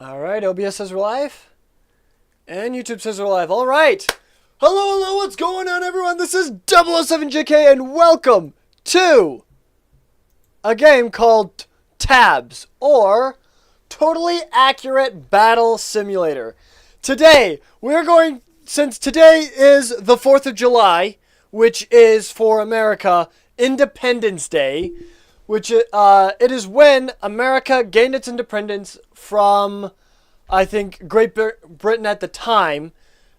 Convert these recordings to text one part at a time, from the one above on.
Alright, OBS says we're live. And YouTube says we're live. Alright. Hello, what's going on, everyone? This is 007JK, and welcome to a game called T.A.B.S, or Totally Accurate Battle Simulator. Today, since today is the 4th of July, which is for America Independence Day, which it is when America gained its independence from, I think, Great Britain at the time,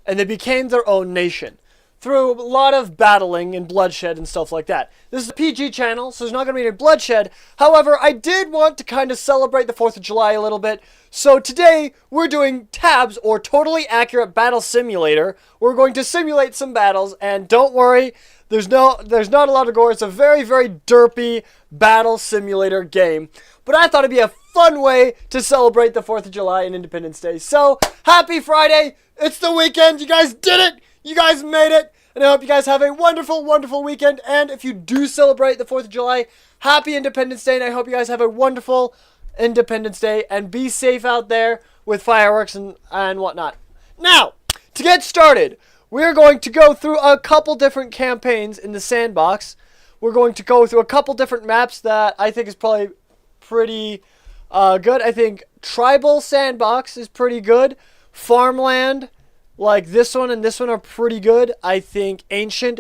and they became their own nation through a lot of battling and bloodshed and stuff like that. This is a PG channel, so there's not going to be any bloodshed. However, I did want to kind of celebrate the 4th of July a little bit, so today we're doing T.A.B.S, or Totally Accurate Battle Simulator. We're going to simulate some battles, and don't worry, there's not a lot of gore. It's a very, very derpy battle simulator game. But I thought it'd be a fun way to celebrate the 4th of July and Independence Day. So, happy Friday. It's the weekend. You guys did it. You guys made it. And I hope you guys have a wonderful, wonderful weekend. And if you do celebrate the 4th of July, happy Independence Day. And I hope you guys have a wonderful Independence Day. And be safe out there with fireworks and whatnot. Now, to get started, we're going to go through a couple different campaigns in the sandbox. We're going to go through a couple different maps that I think is probably pretty good. I think Tribal Sandbox is pretty good. Farmland, like this one and this one, are pretty good. I think Ancient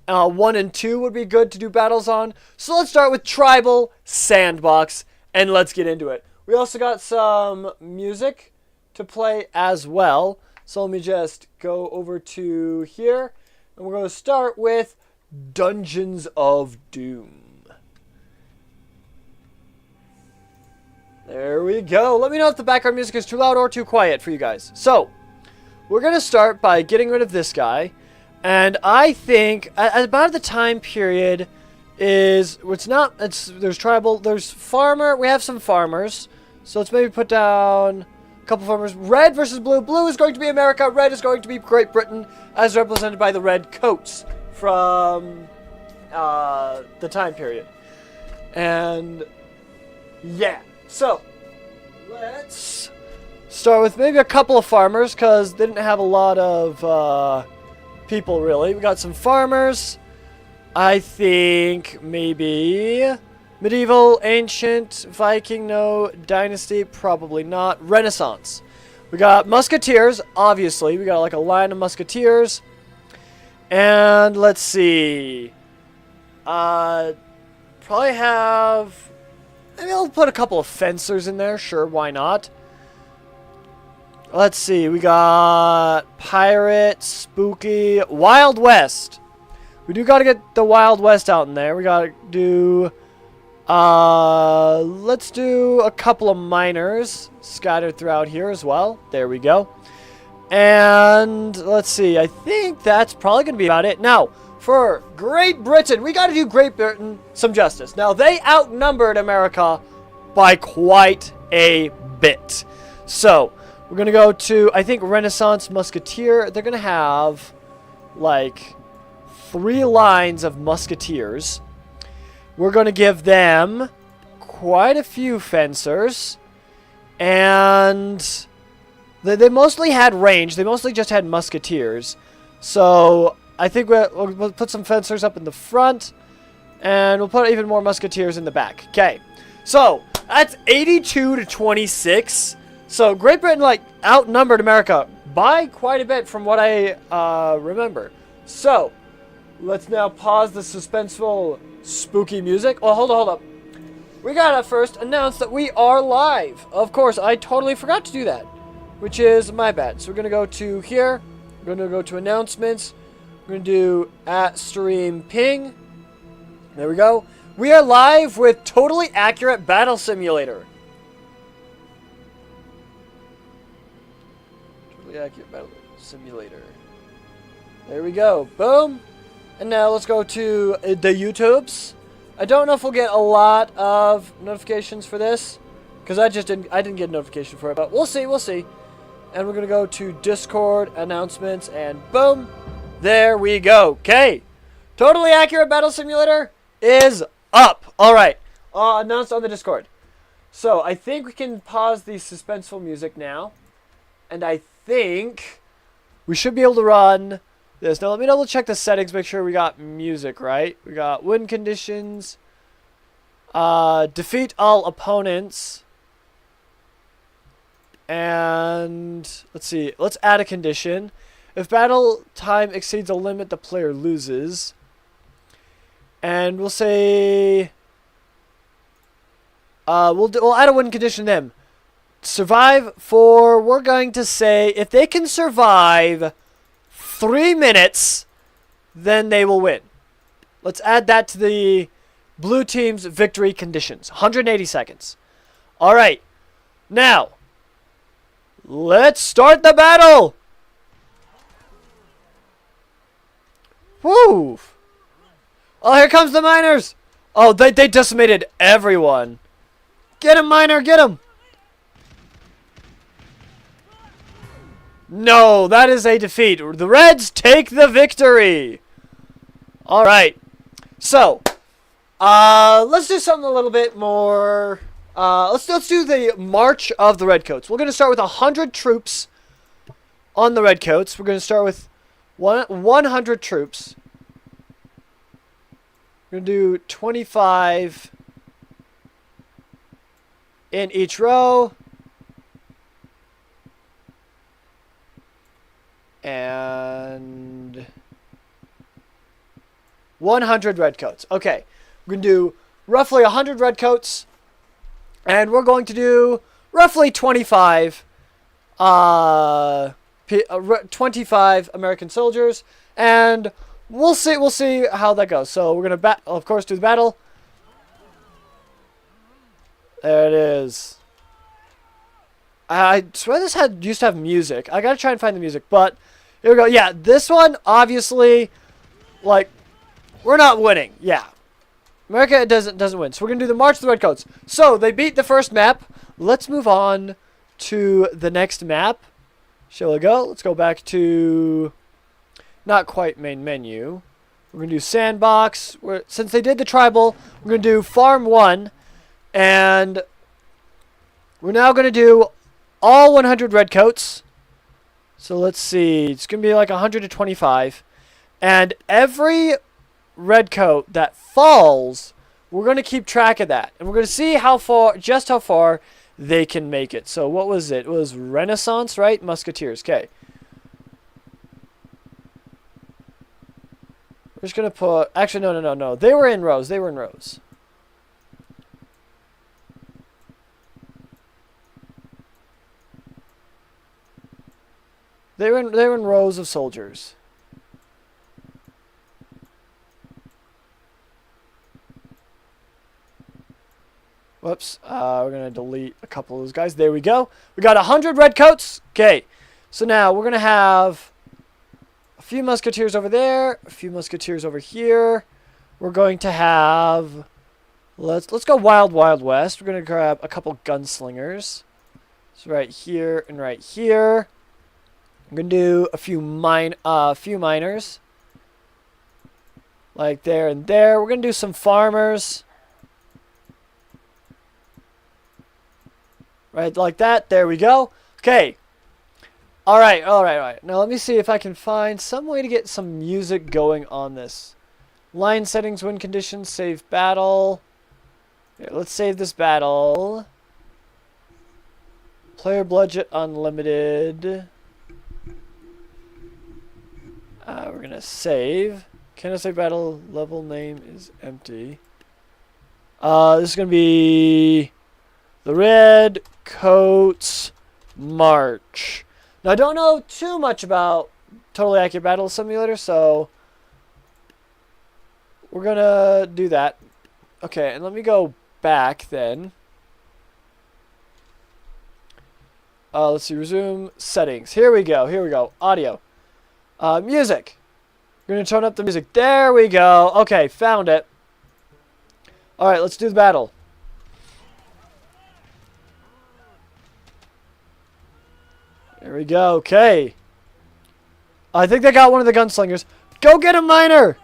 1 and 2 would be good to do battles on. So let's start with Tribal Sandbox, and let's get into it. We also got some music to play as well. So let me just go over to here, and we're going to start with Dungeons of Doom. There we go. Let me know if the background music is too loud or too quiet for you guys. So, we're going to start by getting rid of this guy, and I think at about the time period there's tribal, there's farmer, we have some farmers, so let's maybe put down couple farmers. Red versus blue. Blue is going to be America. Red is going to be Great Britain, as represented by the red coats from the time period. And yeah, so let's start with maybe a couple of farmers, because they didn't have a lot of people really. We got some farmers. I think maybe Medieval, Ancient, Viking, no. Dynasty, probably not. Renaissance. We got Musketeers, obviously. We got like a line of Musketeers. And let's see. Probably have... Maybe I'll put a couple of Fencers in there. Sure, why not? Let's see. We got Pirate, Spooky, Wild West. We do got to get the Wild West out in there. We got to do... let's do a couple of miners scattered throughout here as well. There we go. And let's see. I think that's probably going to be about it. Now, for Great Britain, we got to do Great Britain some justice. Now, they outnumbered America by quite a bit. So, we're going to go to, I think, Renaissance Musketeer. They're going to have, like, 3 lines of Musketeers. We're going to give them quite a few Fencers, and they mostly had range. They mostly just had Musketeers. So I think we'll put some Fencers up in the front, and we'll put even more Musketeers in the back. Okay, so that's 82 to 26. So Great Britain, like, outnumbered America by quite a bit from what I remember. So let's now pause the suspenseful spooky music. Oh, hold up. We gotta first announce that we are live. Of course, I totally forgot to do that, which is my bad. So we're gonna go to here. We're gonna go to announcements. We're gonna do @stream_ping. There we go. We are live with Totally Accurate Battle Simulator. Totally Accurate Battle Simulator. There we go. Boom. And now let's go to the YouTubes. I don't know if we'll get a lot of notifications for this, because I didn't get a notification for it, but we'll see. And we're gonna go to Discord announcements, and boom, there we go. Okay, Totally Accurate Battle Simulator is up. All right, announced on the Discord. So I think we can pause the suspenseful music now. And I think we should be able to run this. Now let me double check the settings, make sure we got music right. We got win conditions. Defeat all opponents. And let's see. Let's add a condition. If battle time exceeds a limit, the player loses. And we'll say we'll add a win condition then. Survive for, we're going to say, if they can survive 3 minutes, then they will win. Let's add that to the blue team's victory conditions. 180 seconds. All right. Now, let's start the battle. Woo. Oh, here comes the miners. Oh, they decimated everyone. Get him, miner, get him. No, that is a defeat. The Reds take the victory. All right. So, let's do something a little bit more. Let's do the March of the Redcoats. We're going to start with 100 troops on the Redcoats. We're going to start with 100 troops. We're going to do 25 in each row. And 100 redcoats. Okay, we're going to do roughly 100 redcoats. And we're going to do roughly 25 American soldiers. And we'll see how that goes. So we're going to, of course, do the battle. There it is. I swear this used to have music. I gotta try and find the music, but here we go. Yeah, this one, obviously, like, we're not winning. Yeah. America doesn't win. So we're gonna do the March of the Redcoats. So they beat the first map. Let's move on to the next map. Shall we go? Let's go back to not quite main menu. We're gonna do sandbox. Since they did the tribal, we're gonna do farm 1. And we're now gonna do all 100 redcoats. So let's see. It's going to be like 125. And every redcoat that falls, we're going to keep track of that. And we're going to see just how far they can make it. So what was it? It was Renaissance, right? Musketeers. Okay. We're just going to put... Actually, no. They were in rows. They were in rows of soldiers. Whoops. We're going to delete a couple of those guys. There we go. We got 100 redcoats. Okay. So now we're going to have a few musketeers over there, a few musketeers over here. We're going to have... Let's go Wild West. We're going to grab a couple gunslingers. So right here and right here. I'm going to do a few miners. Like there and there. We're going to do some farmers. Right, like that. There we go. Okay. Alright. Now let me see if I can find some way to get some music going on this. Line settings, win conditions, save battle. Okay, let's save this battle. Player budget unlimited. We're going to save. Can I save battle? Level name is empty. This is going to be the Redcoats March. Now, I don't know too much about Totally Accurate Battle Simulator, so we're going to do that. Okay, and let me go back then. Let's see, resume settings. Here we go. Audio. Music. We're going to turn up the music. There we go. Okay, found it. Alright, let's do the battle. There we go. Okay. I think they got one of the gunslingers. Go get a miner!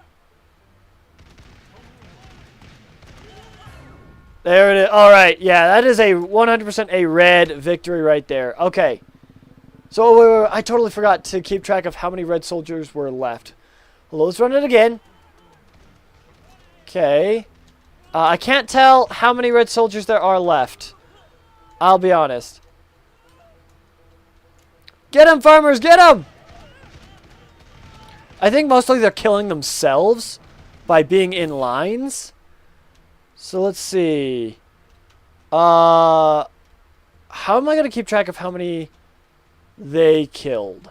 There it is. All right. Yeah, that is a 100% a red victory right there. Okay. So I totally forgot to keep track of how many red soldiers were left. Well, let's run it again. Okay. I can't tell how many red soldiers there are left. I'll be honest. Get them, farmers! Get them! I think mostly they're killing themselves by being in lines. So let's see. How am I going to keep track of how many they killed?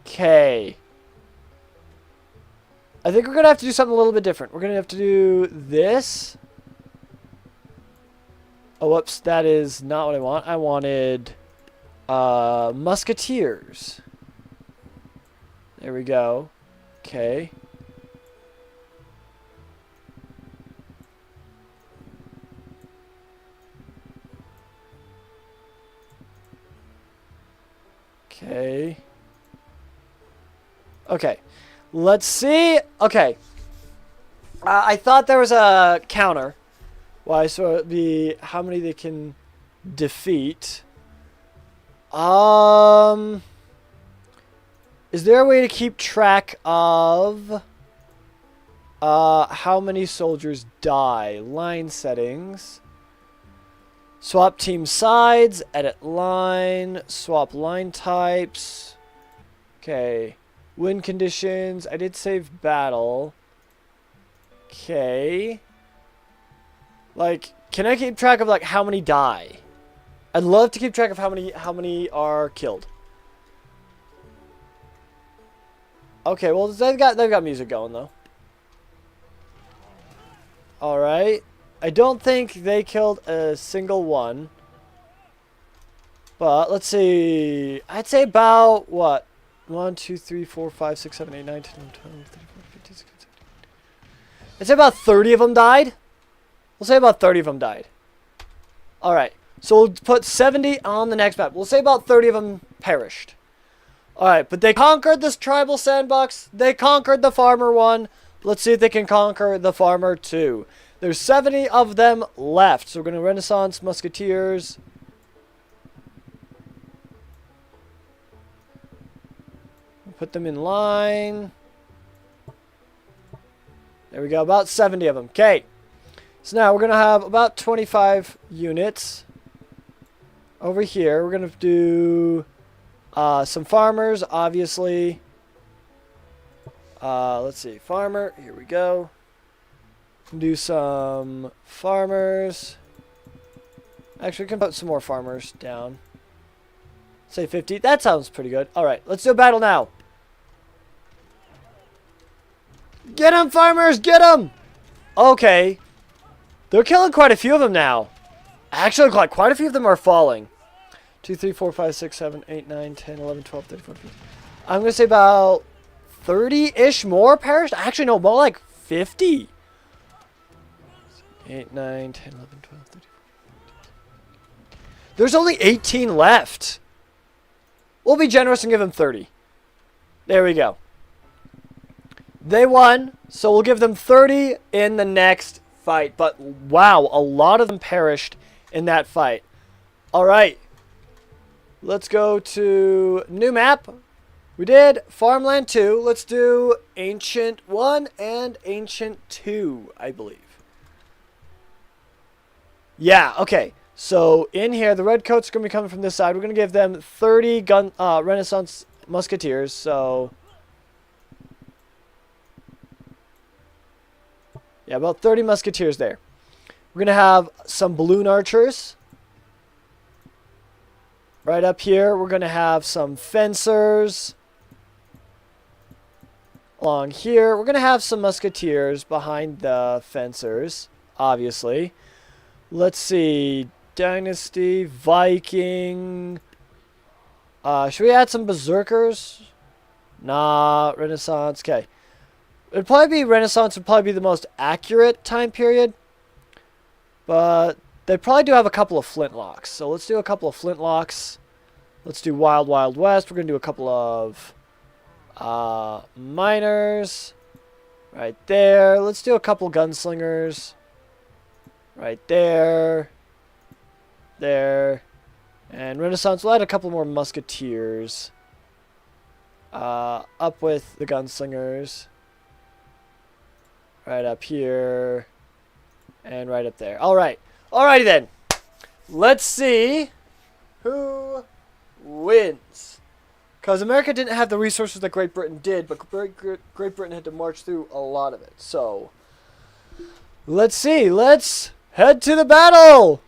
Okay. I think we're going to have to do something a little bit different. We're going to have to do this. Oh, whoops. That is not what I want. I wanted musketeers. There we go. Okay. Okay. Okay. Let's see. Okay. I thought there was a counter. Why? So it'd be how many they can defeat. Is there a way to keep track of how many soldiers die? Line settings. Swap team sides. Edit line. Swap line types. Okay. Win conditions. I did save battle. Okay. Like, can I keep track of like how many die? I'd love to keep track of how many are killed. Okay, well they've got music going though. All right. I don't think they killed a single one. But let's see. I'd say about what? 1, 2, 3, 4, 5, 6, 7, 8, 9, 10, 11, 12, 13, 14, 15, 16, 17. I'd say about 30 of them died. We'll say about 30 of them died. Alright. So we'll put 70 on the next map. We'll say about 30 of them perished. Alright, but they conquered this tribal sandbox. They conquered the farmer one. Let's see if they can conquer the farmer two. There's 70 of them left. So we're going to Renaissance Musketeers. Put them in line. There we go. About 70 of them. Okay. So now we're going to have about 25 units. Over here, we're going to do some farmers, obviously. Let's see. Farmer. Here we go. Do some farmers. Actually, we can put some more farmers down. Say 50. That sounds pretty good. All right. Let's do a battle now. Get them, farmers! Get them! Okay. They're killing quite a few of them now. Actually, quite a few of them are falling. 2, 3, 4, 5, 6, 7, 8, 9, 10, 11, 12, 13, 14, 15. I'm going to say about 30-ish more perished. Actually, no, more like 50. 8, 9, 10, 11, 12, 13, 14, 15. There's only 18 left. We'll be generous and give them 30. There we go. They won, so we'll give them 30 in the next fight. But wow, a lot of them perished in that fight. All right. Let's go to new map. We did Farmland 2. Let's do Ancient 1 and Ancient 2, I believe. Yeah, okay. So in here, the redcoats are going to be coming from this side. We're going to give them 30 Renaissance Musketeers. So yeah, about 30 Musketeers there. We're going to have some balloon archers. Right up here, we're going to have some fencers. Along here, we're going to have some musketeers behind the fencers, obviously. Let's see. Dynasty, Viking. Should we add some berserkers? Nah, Renaissance. Okay. It'd probably be Renaissance would probably be the most accurate time period. But they probably do have a couple of flintlocks. So let's do a couple of flintlocks. Let's do Wild Wild West. We're going to do a couple of Miners. Right there. Let's do a couple gunslingers. Right there. There. And Renaissance. We'll add a couple more musketeers. Up with the gunslingers. Right up here. And right up there. Alright. Alrighty then. Let's see who wins. Because America didn't have the resources that Great Britain did, but Great Britain had to march through a lot of it. So, let's see. Let's head to the battle.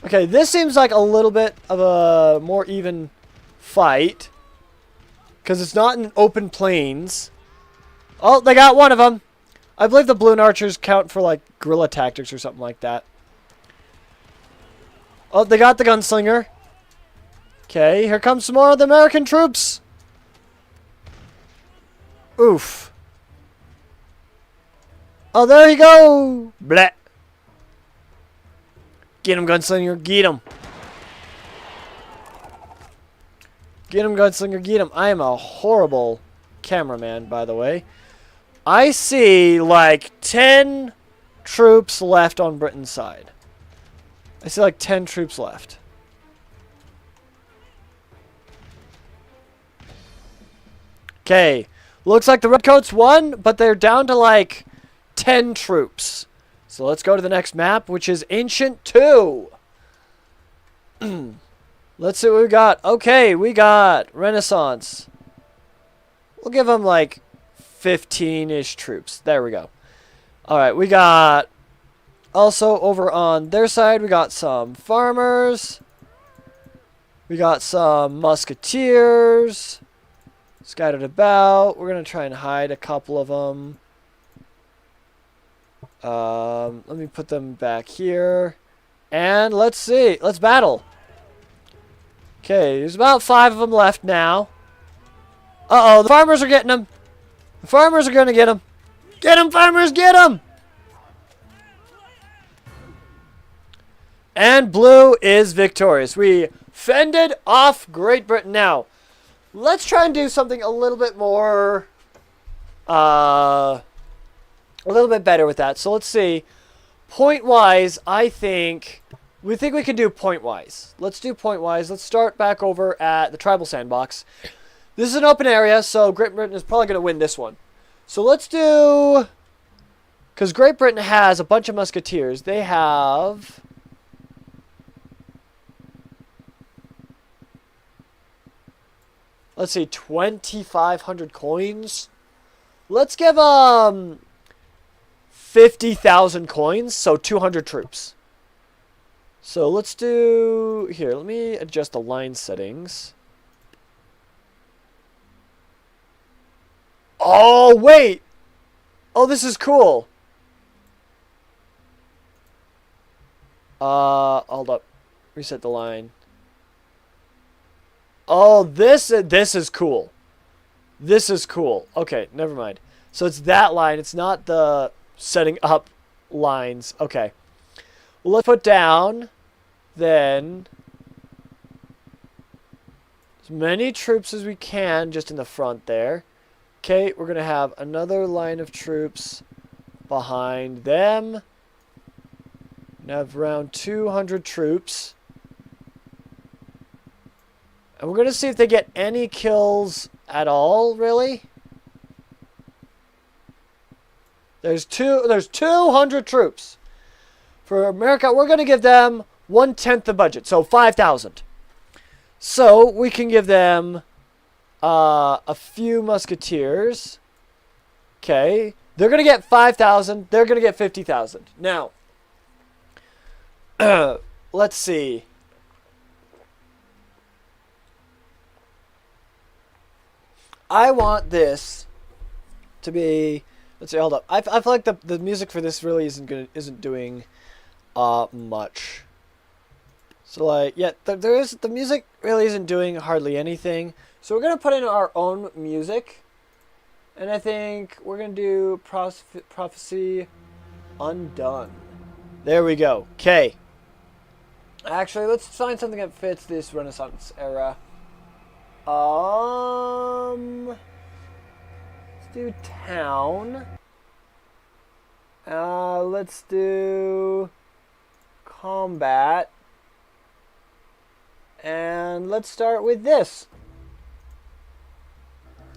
Okay, this seems like a little bit of a more even fight. Because it's not in open plains. Oh, they got one of them. I believe the balloon archers count for, like, guerrilla tactics or something like that. Oh, they got the gunslinger. Okay, here comes some more of the American troops. Oof. Oh, there you go. Blah. Get him, gunslinger. Get him. Get him, gunslinger. Get him. I am a horrible cameraman, by the way. I see like 10 troops left on Britain's side. I see like 10 troops left. Okay. Looks like the Redcoats won, but they're down to like 10 troops. So let's go to the next map, which is Ancient 2. Let's see what we got. Okay, we got Renaissance. We'll give them like 15-ish troops. There we go. Alright, we got... Also, over on their side, we got some farmers. We got some musketeers. Scattered about. We're going to try and hide a couple of them. Let me put them back here. And let's see. Let's battle. Okay, there's about 5 of them left now. Uh-oh, the farmers are getting them. The farmers are going to get them. Get them, farmers, get them! And blue is victorious. We fended off Great Britain. Now, let's try and do something a little bit more... a little bit better with that. So let's see. Point-wise, I think... We think we can do point-wise. Let's do point-wise. Let's start back over at the tribal sandbox. This is an open area, so Great Britain is probably going to win this one. So let's do... Because Great Britain has a bunch of musketeers. They have... Let's see, 2,500 coins. Let's give 50,000 coins, so 200 troops. So let's do... Here, let me adjust the line settings. Oh, wait! Oh, this is cool. Hold up. Reset the line. Oh, this is cool. This is cool. Okay, never mind. So it's that line. It's not the setting up lines. Okay. Well, let's put down, then, as many troops as we can just in the front there. Okay, we're going to have another line of troops behind them. We have around 200 troops. And we're going to see if they get any kills at all, really. There's 200 troops. For America, we're going to give them 1/10 the budget, so 5,000. So we can give them a few musketeers. Okay. They're going to get 5,000. They're going to get 50,000. Now, let's see. I want this to be... Let's see, hold up. I feel like the music for this really isn't doing much. So like, yeah, the music really isn't doing hardly anything. So we're gonna put in our own music, and I think we're gonna do Prophecy Undone. There we go. Okay. Actually, let's find something that fits this Renaissance era. Let's do town. Let's do combat. And let's start with this.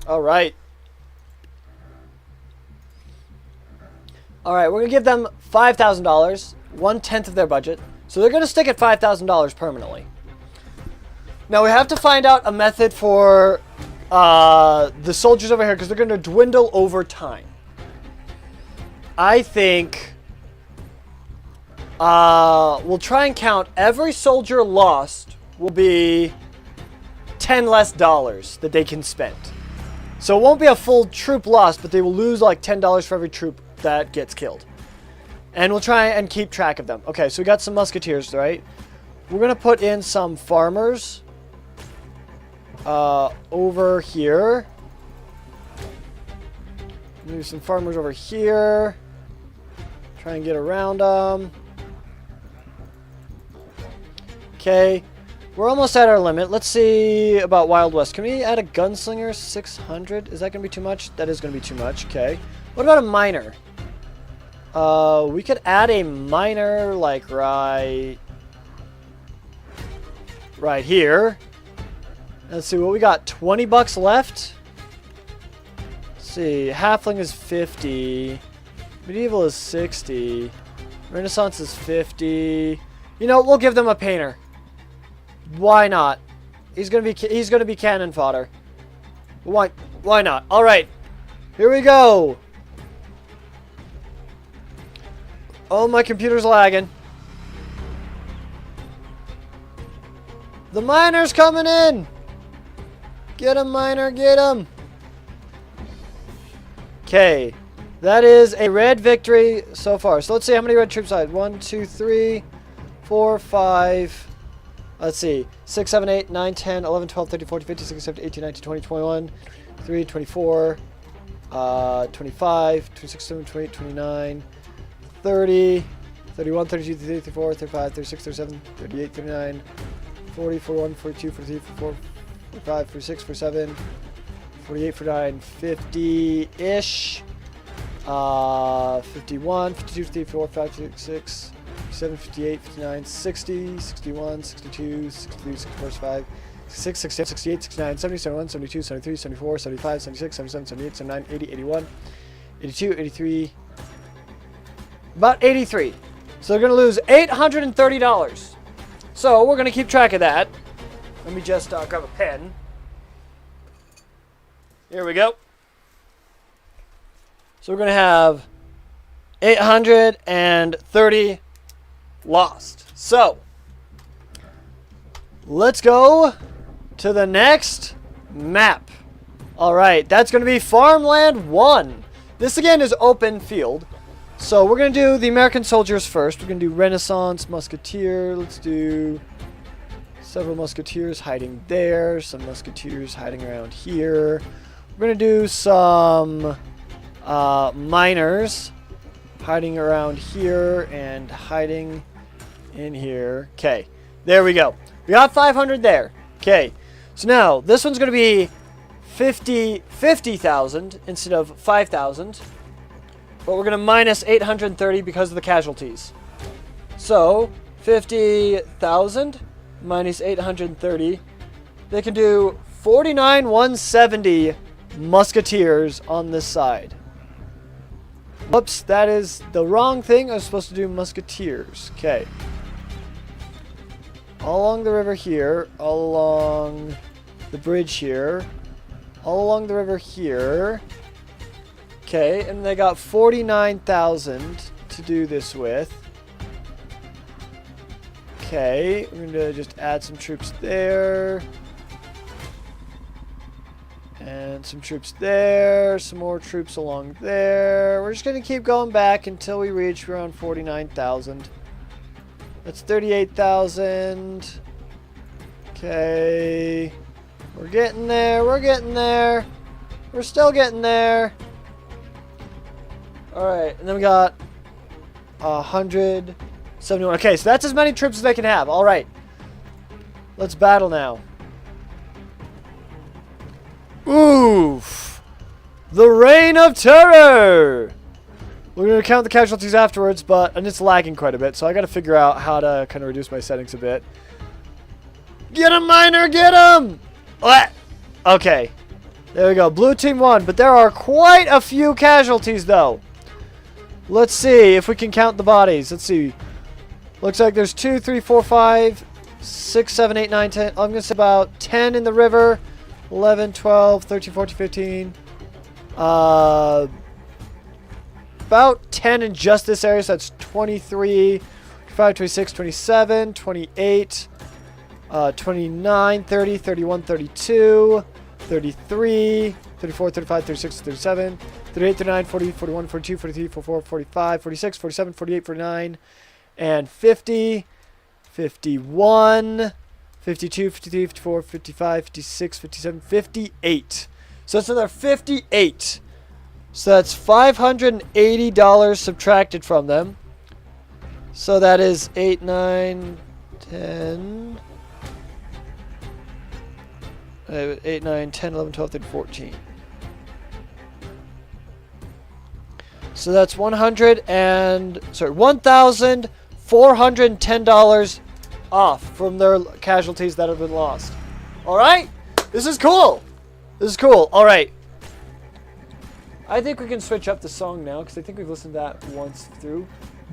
All right. All right, we're going to give them $5,000, 1/10 of their budget. So they're going to stick at $5,000 permanently. Now we have to find out a method for the soldiers over here because they're going to dwindle over time. I think we'll try and count every soldier lost will be $10 less that they can spend. So it won't be a full troop lost, but they will lose like $10 for every troop that gets killed. And we'll try and keep track of them. Okay, so we got some musketeers, right? We're going to put in some farmers over here. Maybe some farmers over here. Try and get around them. Okay. We're almost at our limit. Let's see about Wild West. Can we add a gunslinger? 600? Is that going to be too much? That is going to be too much. Okay. What about a miner? We could add a miner like right here. Let's see what we got. $20 left. Let's see. Halfling is 50. Medieval is 60. Renaissance is 50. You know, we'll give them a painter. Why not? He's gonna be cannon fodder. Why not? All right, here we go. Oh, my computer's lagging. The miner's coming in. Get him, miner, get him. Okay, that is a red victory so far. So let's see how many red troops I had. 1, 2, 3, 4, 5. Let's see. 6, 7, 8, 9, 10, 11, 12, 13, 14, 15, 16, 17, 18, 19, 20, 21, 23, 24, 25, 26, 27, 28, 29, 30, 31, 32, 33, 34, 35, 36, 37, 38, 39, 40, 41, 42, 43, 44, 45, 46, 47, 48, 49, 50-ish. 51, 52, 54, 55, 56, 57, 58, 59, 60, 61, 62, 63, 64, 65, 66, 67, 68, 69, 70, 71, 72, 73, 74, 75, 76, 77, 78, 79, 80, 81, 82, 83, about 83. So they're going to lose $830. So we're going to keep track of that. Let me just grab a pen. Here we go. So we're going to have 830 lost. So let's go to the next map. All right, that's going to be Farmland 1. This again is open field. So we're going to do the American soldiers first. We're going to do Renaissance, Musketeer. Let's do several Musketeers hiding there. Some Musketeers hiding around here. We're going to do some miners hiding around here and hiding in here. Okay, there we go. We got 500 there. Okay, so now this one's going to be 50,000 instead of 5,000. But we're going to minus 830 because of the casualties. So 50,000 minus 830. They can do 49,170 musketeers on this side. Whoops, that is the wrong thing. I was supposed to do musketeers. Okay. All along the river here. All along the bridge here. All along the river here. Okay, and they got 49,000 to do this with. Okay, we're going to just add some troops there. And some troops there. Some more troops along there. We're just going to keep going back until we reach around 49,000. That's 38,000. Okay. We're getting there. We're getting there. We're still getting there. Alright, and then we got 171. Okay, so that's as many troops as they can have. Alright. Let's battle now. Oof. The Reign of Terror. We're going to count the casualties afterwards, and it's lagging quite a bit, so I got to figure out how to kind of reduce my settings a bit. Get him, Miner, get him! What? Okay. There we go. Blue team won, but there are quite a few casualties, though. Let's see if we can count the bodies. Let's see. Looks like there's 2, 3, 4, 5, 6, 7, 8, 9, 10. I'm going to say about 10 in the river. 11, 12, 13, 14, 15. About 10 in just this area, so that's 23, 25, 26, 27, 28, 29, 30, 31, 32, 33, 34, 35, 36, 37, 38, 39, 40, 41, 42, 43, 44, 45, 46, 47, 48, 49, and 50, 51, 52, 53, 54, 55, 56, 57, 58. So that's another 58. So that's $580 subtracted from them. So that is 8, 9, 10. 8, 9, 10, 11, 12, 13, 14. So that's $1,410 off from their casualties that have been lost. All right? This is cool. This is cool. All right. I think we can switch up the song now because I think we've listened to that once through.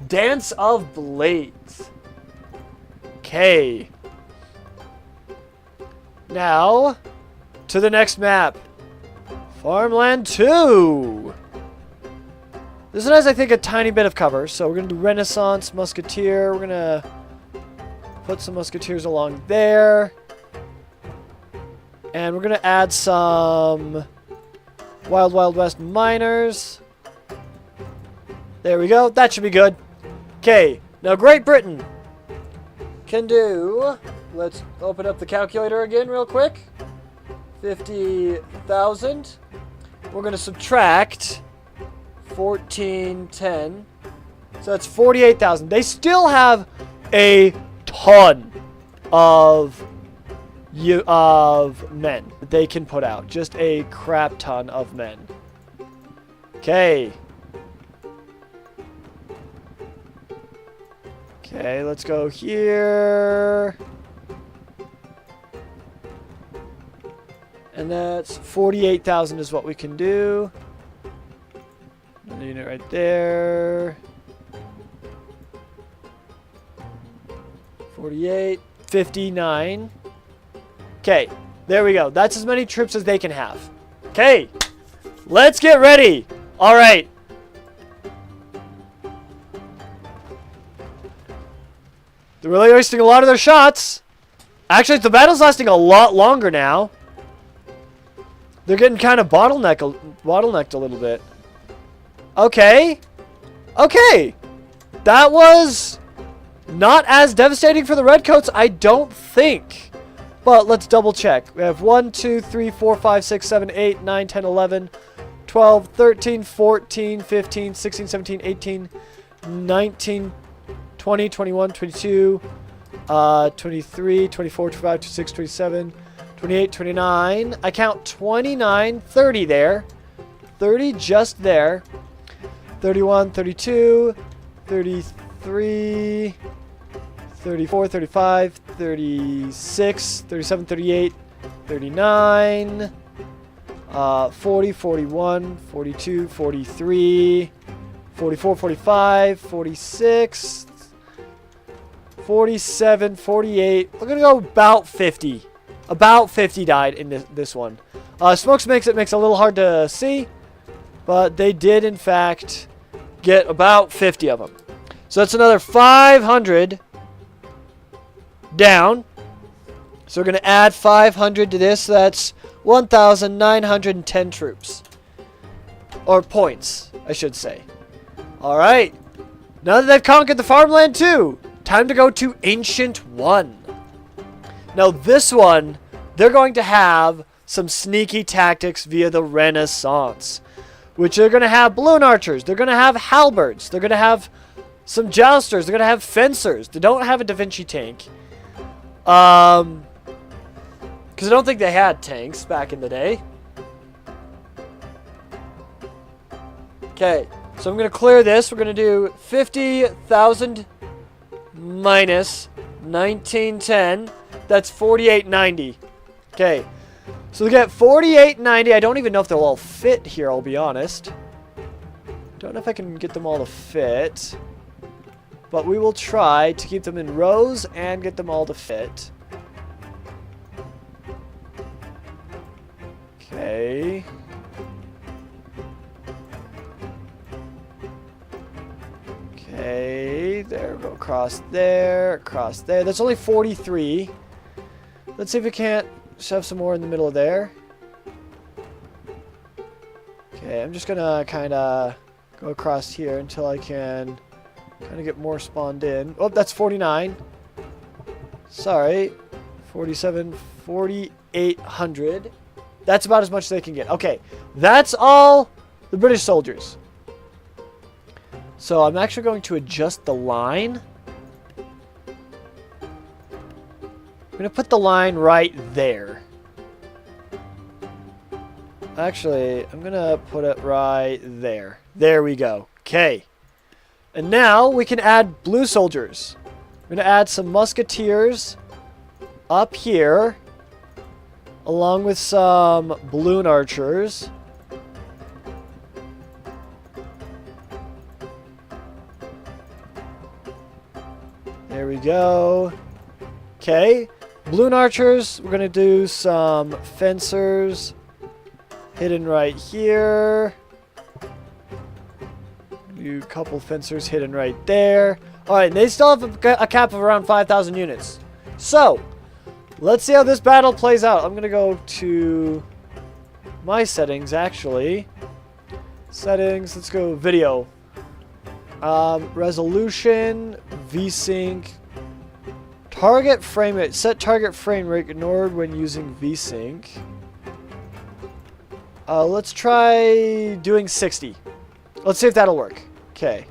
Dance of Blades. Okay. Now, to the next map. Farmland 2. This one has, I think, a tiny bit of cover. So we're going to do Renaissance, Musketeer. We're going to put some Musketeers along there. And we're going to add some Wild Wild West Miners. There we go. That should be good. Okay. Now Great Britain can do... Let's open up the calculator again real quick. 50,000. We're going to subtract 1410. So that's 48,000. They still have a ton of men that they can put out. Just a crap ton of men. Okay. Okay, let's go here. And that's 48,000 is what we can do. Another unit right there. 48, 59. Okay, there we go. That's as many troops as they can have. Okay, let's get ready. All right. They're really wasting a lot of their shots. Actually, the battle's lasting a lot longer now. They're getting kind of bottlenecked a little bit. Okay. Okay. That was not as devastating for the Redcoats, I don't think. But let's double check. We have 1, 2, 3, 4, 5, 6, 7, 8, 9, 10, 11, 12, 13, 14, 15, 16, 17, 18, 19, 20, 21, 22, 23, 24, 25, 26, 27, 28, 29. I count 29, 30 there. 30 just there. 31, 32, 33, 34, 35, 36, 37, 38, 39, 40, 41, 42, 43, 44, 45, 46, 47, 48. We're going to go about 50. About 50 died in this one. Smokes makes it a little hard to see, but they did, in fact, get about 50 of them. So that's another 500 down. So we're going to add 500 to this. So that's 1,910 troops. Or points, I should say. All right. Now that they've conquered the farmland 2, time to go to Ancient 1. Now this one, they're going to have some sneaky tactics via the Renaissance. Which they're going to have balloon archers. They're going to have halberds. They're going to have some jousters. They're going to have fencers. They don't have a Da Vinci tank. Because I don't think they had tanks back in the day. Okay, so I'm going to clear this. We're going to do 50,000 minus 1910. That's 4890. Okay, so we get 4890. I don't even know if they'll all fit here, I'll be honest. Don't know if I can get them all to fit. But we will try to keep them in rows and get them all to fit. Okay. Okay, there we go. Across there, across there. That's only 43. Let's see if we can't shove some more in the middle of there. Okay, I'm just gonna kind of go across here until I can kind of get more spawned in. Oh, that's 49. Sorry. 47, 4,800. That's about as much as they can get. Okay, that's all the British soldiers. So I'm actually going to adjust the line. I'm going to put the line right there. Actually, I'm going to put it right there. There we go. Okay. And now we can add blue soldiers. I'm going to add some musketeers up here, along with some balloon archers. There we go. Okay. Balloon archers. We're going to do some fencers hidden right here. Do a couple fencers hidden right there. Alright, they still have a cap of around 5,000 units. So, let's see how this battle plays out. I'm going to go to my settings, actually. Settings, let's go video. Resolution, VSync, target frame rate. Set target frame rate ignored when using VSync. Let's try doing 60. Let's see if that'll work. Okay.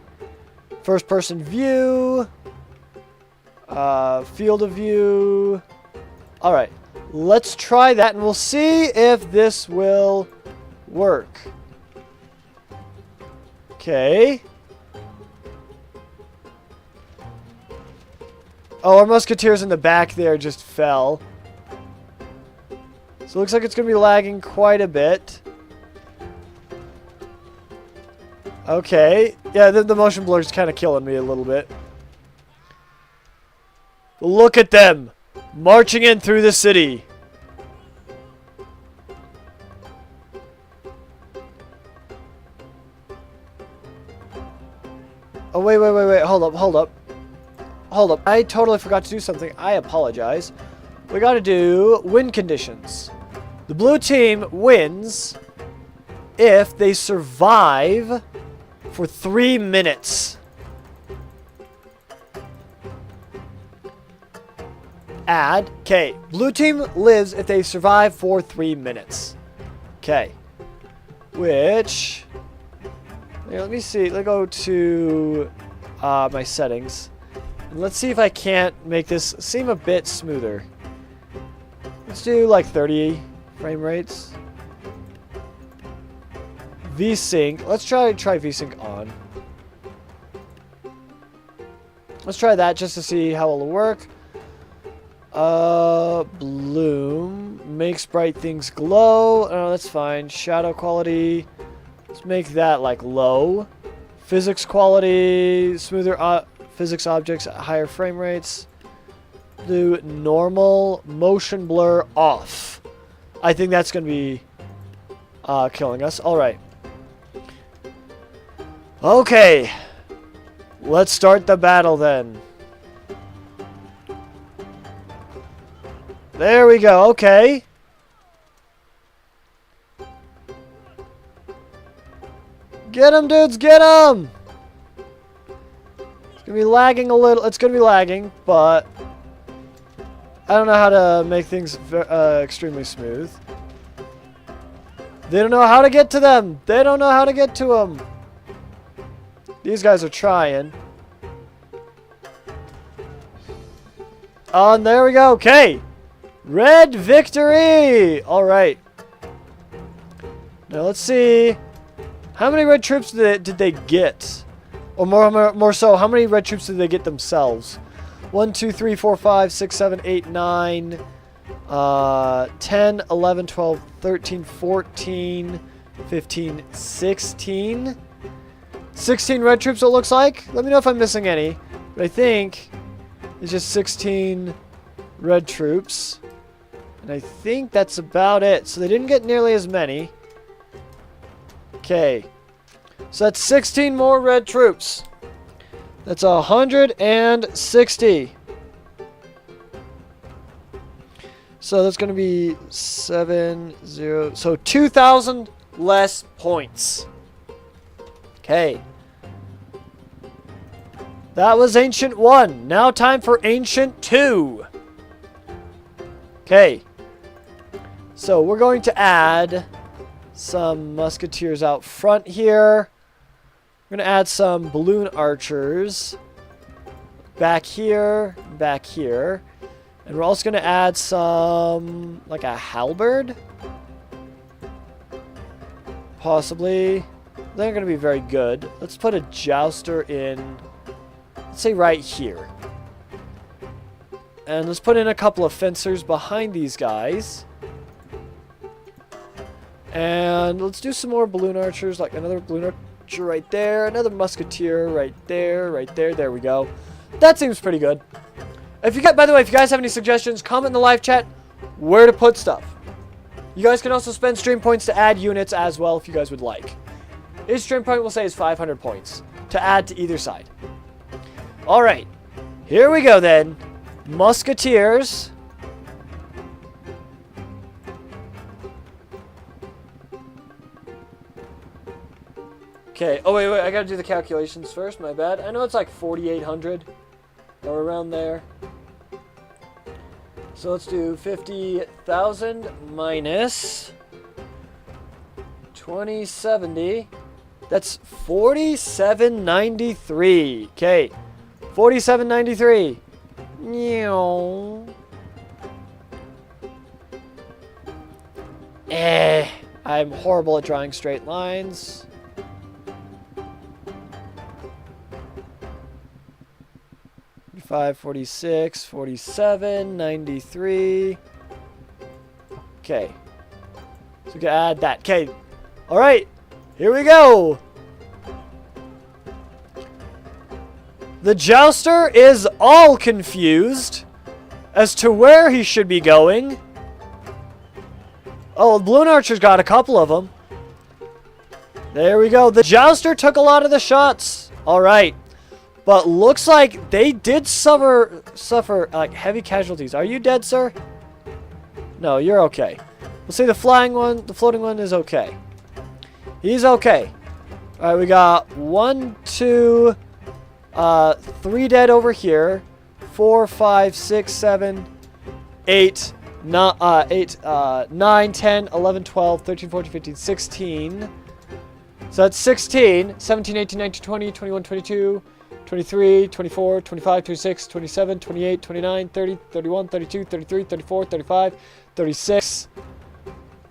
First person view. Field of view. Alright. Let's try that and we'll see if this will work. Okay. Oh, our musketeers in the back there just fell. So it looks like it's going to be lagging quite a bit. Okay. Yeah, the motion blur is kind of killing me a little bit. Look at them. Marching in through the city. Oh, wait. Hold up. I totally forgot to do something. I apologize. We got to do win conditions. The blue team wins if they survive for 3 minutes. Add. Okay. Blue team lives if they survive for 3 minutes. Okay. Which... Here, let me see. Let's go to my settings. And let's see if I can't make this seem a bit smoother. Let's do like 30 frame rates. VSync. Let's try VSync on. Let's try that just to see how it'll work. Bloom makes bright things glow. Oh, that's fine. Shadow quality. Let's make that like low. Physics quality, smoother physics objects at higher frame rates. Do normal. Motion blur off. I think that's going to be killing us. Alright. Okay. Let's start the battle then. There we go. Okay. Get him, dudes. Get him. It's going to be lagging a little. It's going to be lagging, but I don't know how to make things extremely smooth. They don't know how to get to them. They don't know how to get to them. These guys are trying. Oh, and there we go. Okay. Red victory. All right. Now let's see How many red troops did they get? Or more so, how many red troops did they get themselves? 1, 2, 3, 4, 5, 6, 7, 8, 9, 10, 11, 12, 13, 14, 15, 16. 16 red troops, it looks like. Let me know if I'm missing any. But I think it's just 16 red troops. And I think that's about it. So they didn't get nearly as many. Okay. So that's 16 more red troops. That's 160. So that's going to be 7, 0. So 2,000 less points. Okay. That was Ancient 1. Now time for Ancient 2. Okay. So we're going to add some musketeers out front here. We're going to add some balloon archers back here, back here. And we're also going to add some, like a halberd. Possibly. They're going to be very good. Let's put a jouster in, let's say right here. And let's put in a couple of fencers behind these guys. And let's do some more balloon archers, like another balloon archer right there, another musketeer right there, right there. There we go. That seems pretty good. If you got, by the way, if you guys have any suggestions, comment in the live chat where to put stuff. You guys can also spend stream points to add units as well if you guys would like. Each stream point we'll say is 500 points to add to either side. Alright, here we go then. Musketeers. Okay, oh wait, I gotta do the calculations first, my bad. I know it's like 4,800 or around there. So let's do 50,000 minus 2070. That's 4793. Okay. 4793. I'm horrible at drawing straight lines. 45, 46, 47, 93. Okay. So we can add that. Okay. All right. Here we go. The jouster is all confused as to where he should be going. Oh, the balloon archer's got a couple of them. There we go. The jouster took a lot of the shots. All right. But looks like they did suffer like heavy casualties. Are you dead, sir? No, you're okay. We'll say the floating one is okay. He's okay. All right, we got 1, 2, 3 dead over here. 4, 5, 6, 7, 8, 9, 10, 11, 12, 13, 14, 15, 16. So that's 16, 17, 18, 19, 20, 21, 22, 23, 24, 25, 26, 27, 28, 29, 30, 31, 32, 33, 34, 35, 36.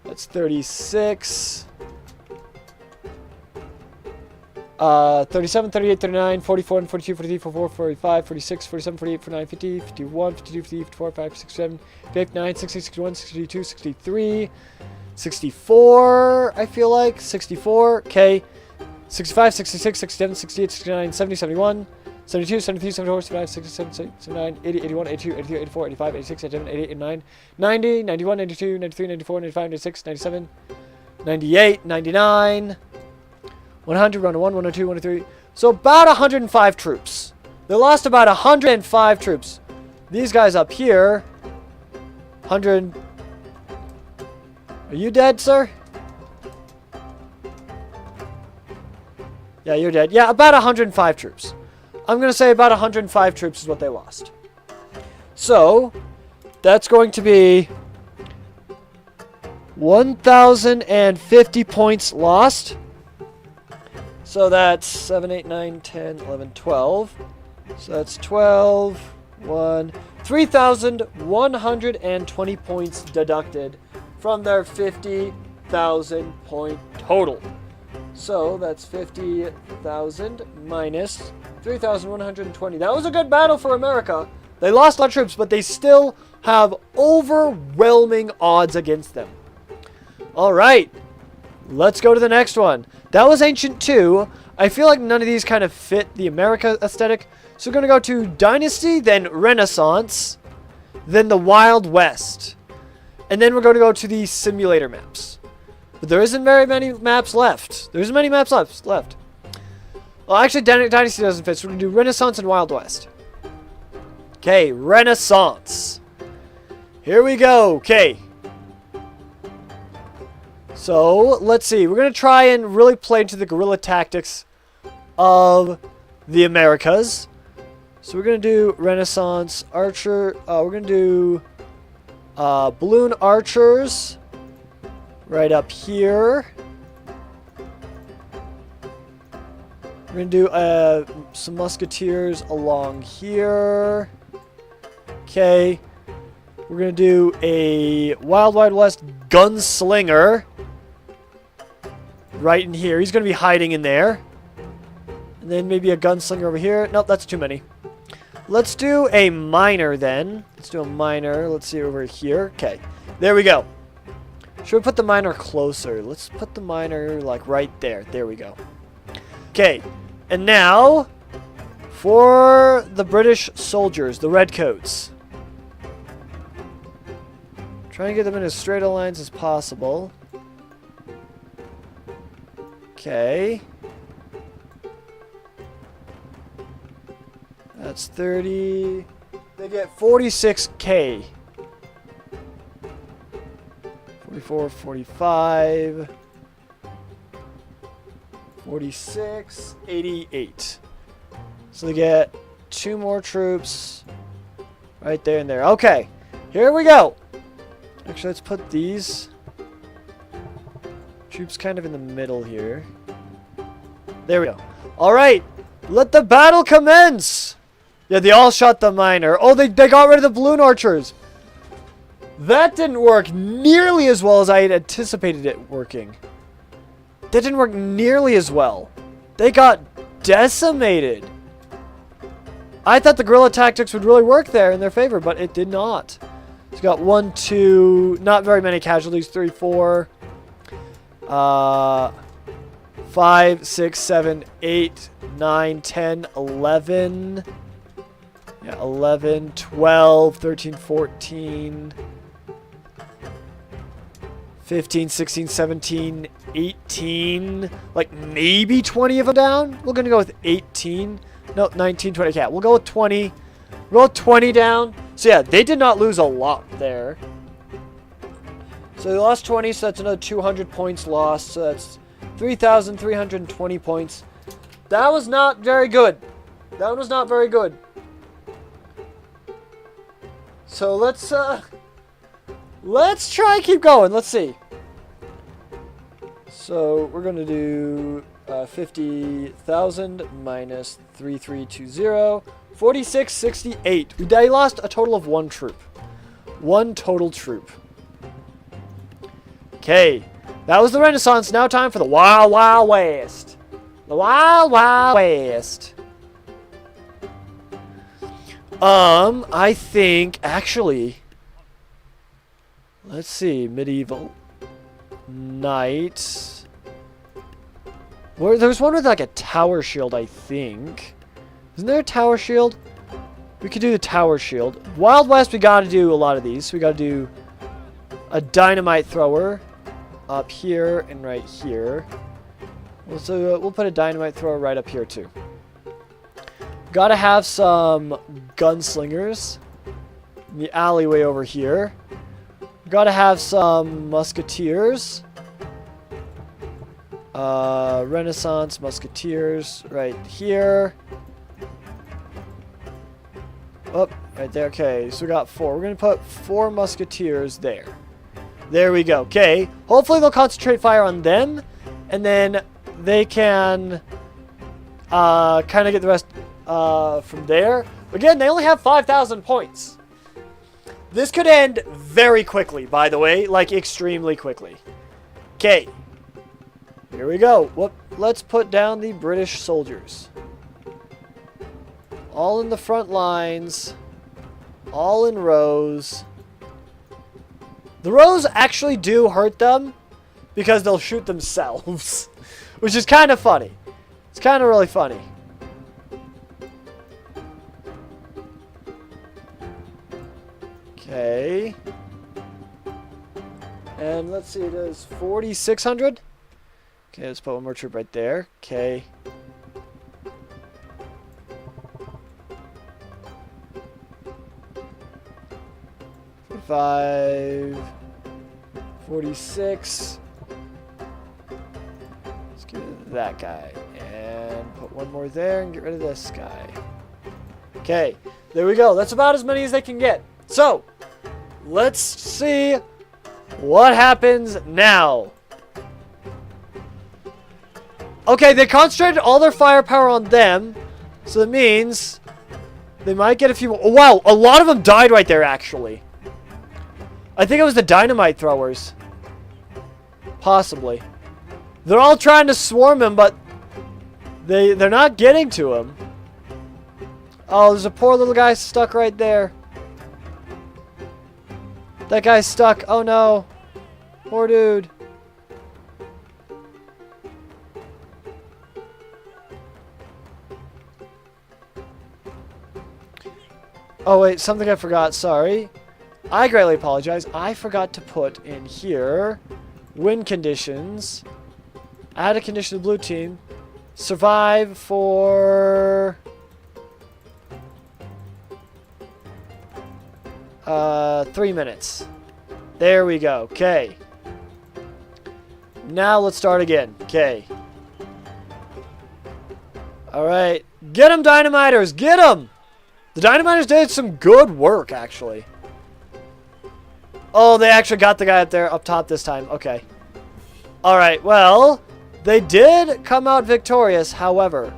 That's 36. 37, 38, 39, 44, 42, 43, 44, 45, 46, 47, 48, 49, 50, 51, 52, 53, 54, 55, 57, 59, 60, 61, 62, 63, 64, I feel like. 64, okay. 65, 66, 67, 68, 69, 70, 71, 72, 73, 74, 75, 76, 77, 79, 80, 81, 82, 83, 84, 85, 86, 87, 88, 89, 90, 91, 92, 93, 94, 95, 96, 97, 98, 99, 100, 101, 102, 103. So about 105 troops. They lost about 105 troops. These guys up here, 100. Are you dead, sir? Yeah, you're dead. Yeah, about 105 troops. I'm going to say about 105 troops is what they lost. So, that's going to be 1,050 points lost. So that's 7, 8, 9, 10, 11, 12. So that's 12, 1, 3,120 points deducted from their 50,000 point total. So that's 50,000 minus 3,120. That was a good battle for America. They lost a lot of troops, but they still have overwhelming odds against them. All right, let's go to the next one. That was Ancient 2. I feel like none of these kind of fit the America aesthetic. So we're going to go to Dynasty, then Renaissance, then the Wild West. And then we're going to go to the simulator maps. But there isn't very many maps left. There isn't many maps left. Well, actually, Dynasty doesn't fit, so we're going to do Renaissance and Wild West. Okay, Renaissance. Here we go. Okay. So, let's see. We're going to try and really play into the guerrilla tactics of the Americas. So, we're going to do Renaissance Archer. We're going to do balloon archers right up here. We're going to do some musketeers along here. Okay. We're going to do a Wild West gunslinger right in here. He's going to be hiding in there. And then maybe a gunslinger over here. Nope, that's too many. Let's do a miner then. Let's do a miner. Let's see over here. Okay. There we go. Should we put the miner closer? Let's put the miner like right there. There we go. Okay. And now for the British soldiers, the redcoats. Try and get them in as straight a lines as possible. Okay. That's 30. They get 46k. 44, 45. 46, 88. So they get 2 more troops right there and there. Okay. Here we go. Actually, let's put these troops kind of in the middle here. There we go. All right. Let the battle commence. Yeah, they all shot the miner. Oh, they got rid of the balloon archers. That didn't work nearly as well as I had anticipated it working. That didn't work nearly as well. They got decimated. I thought the guerrilla tactics would really work there in their favor, but it did not. It's got 1, 2, not very many casualties. 3, 4, 5, 6, 7, 8, 9, 10, 11. Yeah, 11, 12, 13, 14, 15, 16, 17, 18. Like maybe 20 of them down. We're going to go with 18. No, 19, 20. Yeah, we'll go with 20. We'll go with 20 down. So yeah, they did not lose a lot there. So they lost 20, so that's another 200 points lost. So that's 3,320 points. That was not very good. That was not very good. So let's try and keep going. Let's see. So we're going to do 50,000 minus 3,320. 4668. They lost a total of 1 troop. 1 total troop. Okay. That was the Renaissance. Now time for the Wild Wild West. The Wild Wild West. I think, actually, let's see, medieval knight. There's one with like a tower shield, I think. Isn't there a tower shield? We could do the tower shield. Wild West, we gotta do a lot of these. We gotta do a dynamite thrower up here and right here. So we'll put a dynamite thrower right up here too. Gotta have some gunslingers in the alleyway over here. Gotta have some musketeers. Renaissance musketeers right here. Oh, right there. Okay, so we got 4. We're gonna put 4 musketeers there. There we go. Okay, hopefully they'll concentrate fire on them, and then they can kind of get the rest from there. Again, they only have 5,000 points. This could end very quickly, by the way, like extremely quickly. Okay. Here we go. Whoop. Let's put down the British soldiers. All in the front lines. All in rows. The rows actually do hurt them because they'll shoot themselves, which is kind of funny. It's kind of really funny. Okay. And let's see, it is 4,600. Okay, let's put one more troop right there. Okay. Five, 46. Let's get rid of that guy. And put one more there and get rid of this guy. Okay, there we go. That's about as many as they can get. So, let's see what happens now. Okay, they concentrated all their firepower on them. So that means they might get a few more. Oh, wow, a lot of them died right there, actually. I think it was the dynamite throwers. Possibly. They're all trying to swarm him, but they're not getting to him. Oh, there's a poor little guy stuck right there. That guy's stuck. Oh no. Poor dude. Oh wait, something I forgot. Sorry. I greatly apologize. I forgot to put in here win conditions. Add a condition to the blue team. Survive for 3 minutes. There we go. Okay. Now let's start again. Okay. Alright. Get them, dynamiters! Get them! The dynamiters did some good work, actually. Oh, they actually got the guy up top this time. Okay. Alright, well, they did come out victorious. However,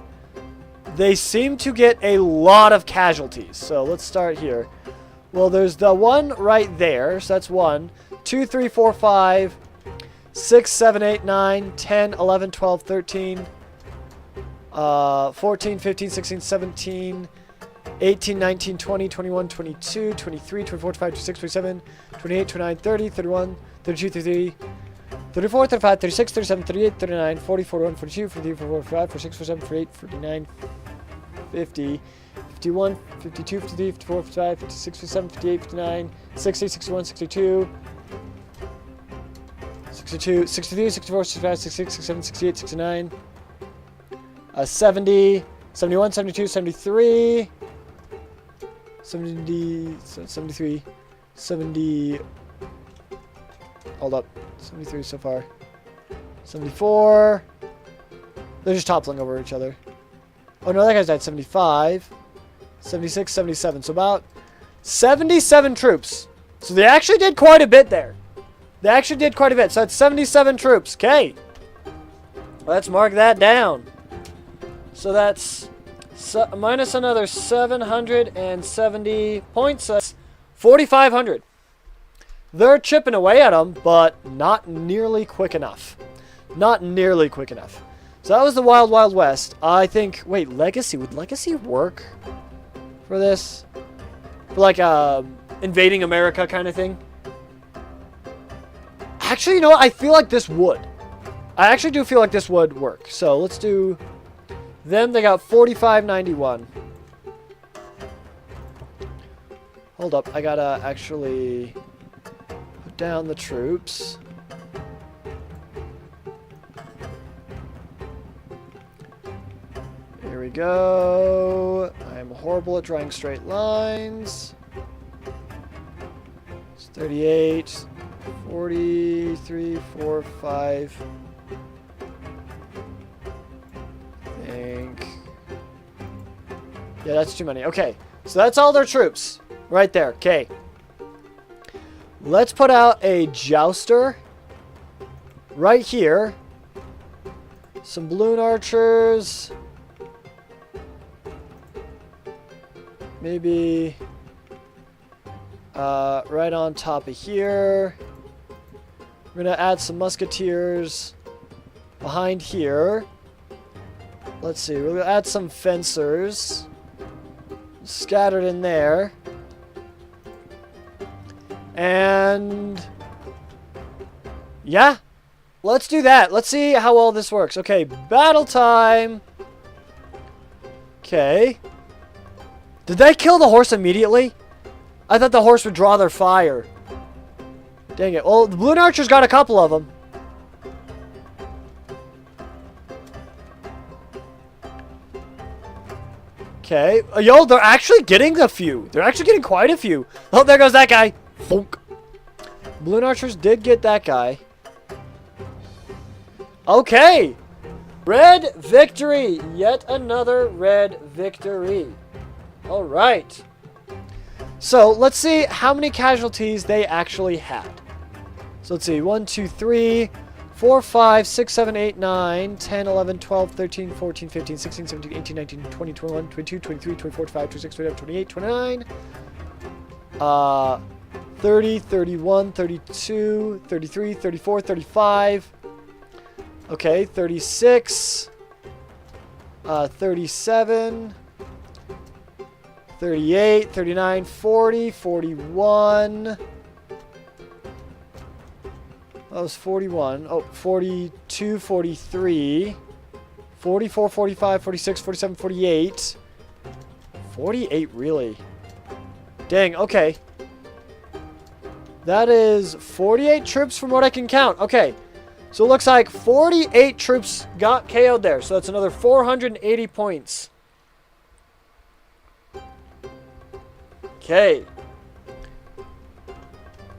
they seem to get a lot of casualties. So let's start here. Well, there's the one right there. So that's 1, 2, 3, 4, 5, 6, 7, 8, 9, 10, 11, 12, 13, 14, 15, 16, 17, 18, 19, 20, 21, 22, 23, 24, 25, 26, 27, 28, 29, 30, 31, 32, 33, 34, 35, 36, 37, 38, 39, 40, 41, 42, 43, 44, 45, 46, 47, 48, 49, 50, 51, 52, 53, 54, 55, 56, 57, 58, 59, 60, 61, 62, 62, 63, 64, 65, 66, 67, 68, 69, 70, 71, 72, 73, 70, 73, 70, hold up, 73 so far, 74, they're just toppling over each other. Oh no, that guy's died. 75, 76, 77, so about 77 troops. So they actually did quite a bit there. They actually did quite a bit, so that's 77 troops. Okay, let's mark that down. So that's minus another 770 points. That's 4,500. They're chipping away at them, but not nearly quick enough. Not nearly quick enough. So that was the Wild Wild West. I think... Wait, Legacy. Would Legacy work for this? For like invading America kind of thing? Actually, you know what? I feel like this would. I actually do feel like this would work. So let's do... Them, they got 4591. Hold up, I gotta actually put down the troops. Here we go. I'm horrible at drawing straight lines. It's 38, 43, 4, 5. Yeah, that's too many. Okay, so that's all their troops right there. Okay. Let's put out a jouster right here. Some balloon archers. Maybe right on top of here. We're going to add some musketeers. behind here. Let's see. We're going to add some fencers. Scattered in there. And yeah, let's do that. Let's see how well this works. Okay, battle time. Okay. Did they kill the horse immediately? I thought the horse would draw their fire. Dang it. Well, the balloon archer's got a couple of them. Okay. Yo, they're actually getting a few. They're actually getting quite a few. Oh, there goes that guy. Thunk. Balloon archers did get that guy. Okay. Red victory. Yet another red victory. All right. So let's see how many casualties they actually had. So let's see. 1, 2, 3, 4, 5, 6, 7, 8, 9, 10, 11, 12, 13, 14, 15, 16, 17, 18, 19, 20, 21, 22, 23, 24, 25, 26, 27, 28, 29. 30, 31, 32, 33, 34, 35. Okay, 36. 37. 38, 39, 40, 41. That was 41. Oh, 42, 43. 44, 45, 46, 47, 48. 48, really? Dang, okay. That is 48 troops from what I can count. Okay, so it looks like 48 troops got KO'd there. So that's another 480 points. Okay.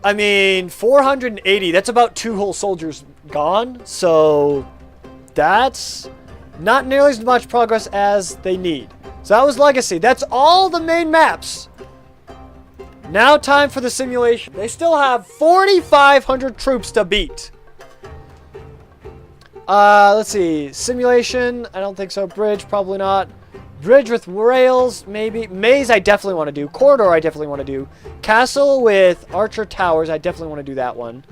I mean, 480, that's about 2 whole soldiers gone. So that's not nearly as much progress as they need. So that was Legacy. That's all the main maps. Now time for the simulation. They still have 4,500 troops to beat. Let's see. Simulation, I don't think so. Bridge, probably not. Bridge with rails, maybe. Maze, I definitely want to do. Corridor, I definitely want to do. Castle with archer towers, I definitely want to do that one.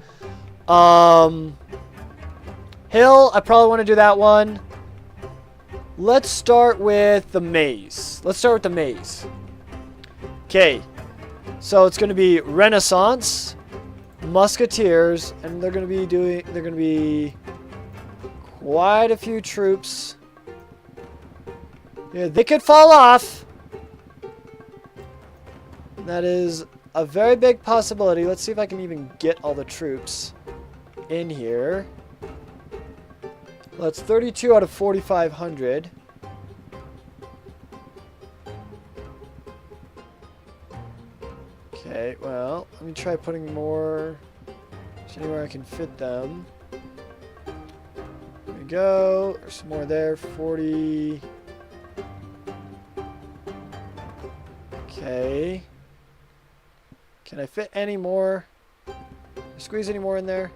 Hill, I probably want to do that one. Let's start with the maze. Let's start with the maze. Okay. So it's going to be Renaissance, Musketeers, and they're going to be quite a few troops. Yeah, they could fall off. That is a very big possibility. Let's see if I can even get all the troops in here. Well, that's 32 out of 4,500. Okay, well, let me try putting more anywhere I can fit them. There we go. There's some more there. 40. Okay. Can I fit any more? Squeeze any more in there?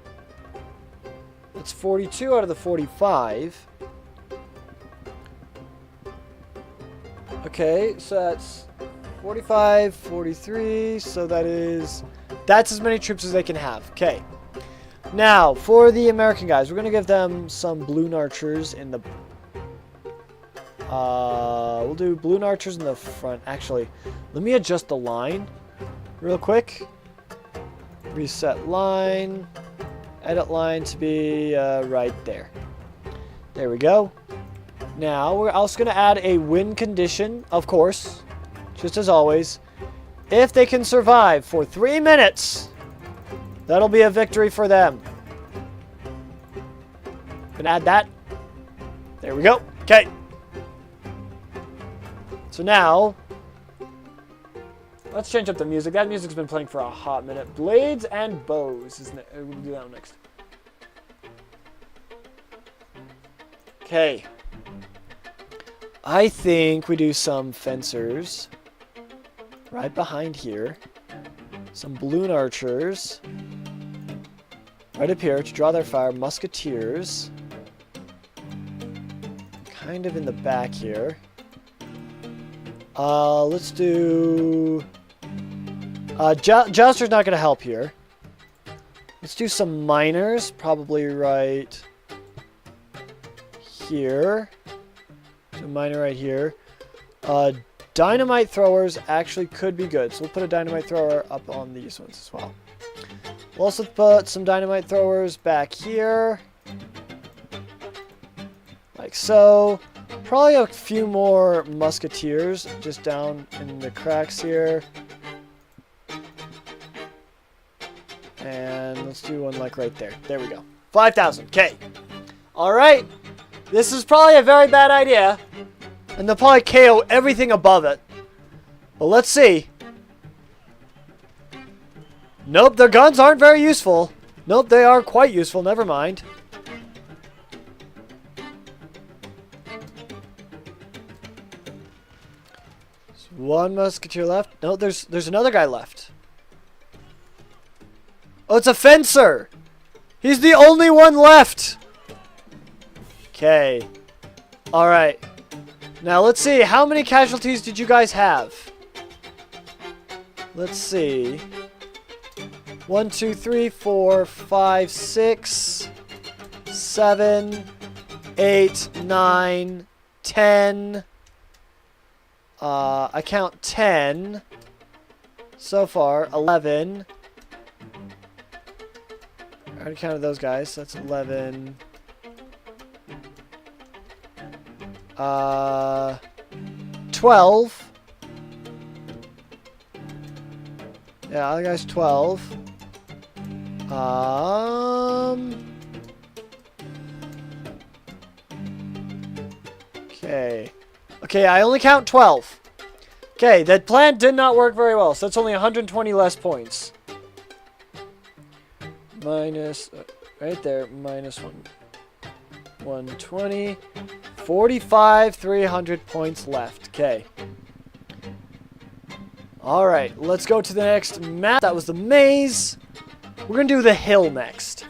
That's 42 out of the 45. Okay, so that's 45, 43, so that's as many troops as they can have. Okay. Now, for the American guys, we're going to give them some balloon archers in the... we'll do balloon archers in the front. Actually, let me adjust the line real quick. Reset line. Edit line to be right there. There we go. Now, we're also going to add a win condition, of course. Just as always, if they can survive for 3 minutes, that'll be a victory for them. Gonna add that. There we go. Okay. So now, let's change up the music. That music's been playing for a hot minute. Blades and bows. We'll do that one next. Okay. I think we do some fencers. Right behind here. Some balloon archers. Right up here to draw their fire. Musketeers. Kind of in the back here. Let's do... Jouster's not going to help here. Let's do some miners. Probably right here. A miner right here. Dynamite throwers actually could be good. So we'll put a dynamite thrower up on these ones as well. We'll also put some dynamite throwers back here. Like so. Probably a few more musketeers just down in the cracks here. And let's do one like right there. There we go. 5,000. Okay. Alright. This is probably a very bad idea. And they'll probably KO everything above it. But let's see. Nope, their guns aren't very useful. Nope, they are quite useful. Never mind. There's one musketeer left. No, there's another guy left. Oh, it's a fencer. He's the only one left. Okay. Alright. Now, let's see. How many casualties did you guys have? Let's see. 1, 2, 3, 4, 5, 6, 7, 8, 9, 10. I count 10 so far. 11. I already counted those guys. So that's 11. 12. Yeah, other guy's 12. Okay. Okay, I only count 12. Okay, that plan did not work very well, so that's only 120 less points. Minus, right there, minus 120. 45, 300 points left. Okay. Alright, let's go to the next map. That was the maze. We're going to do the hill next.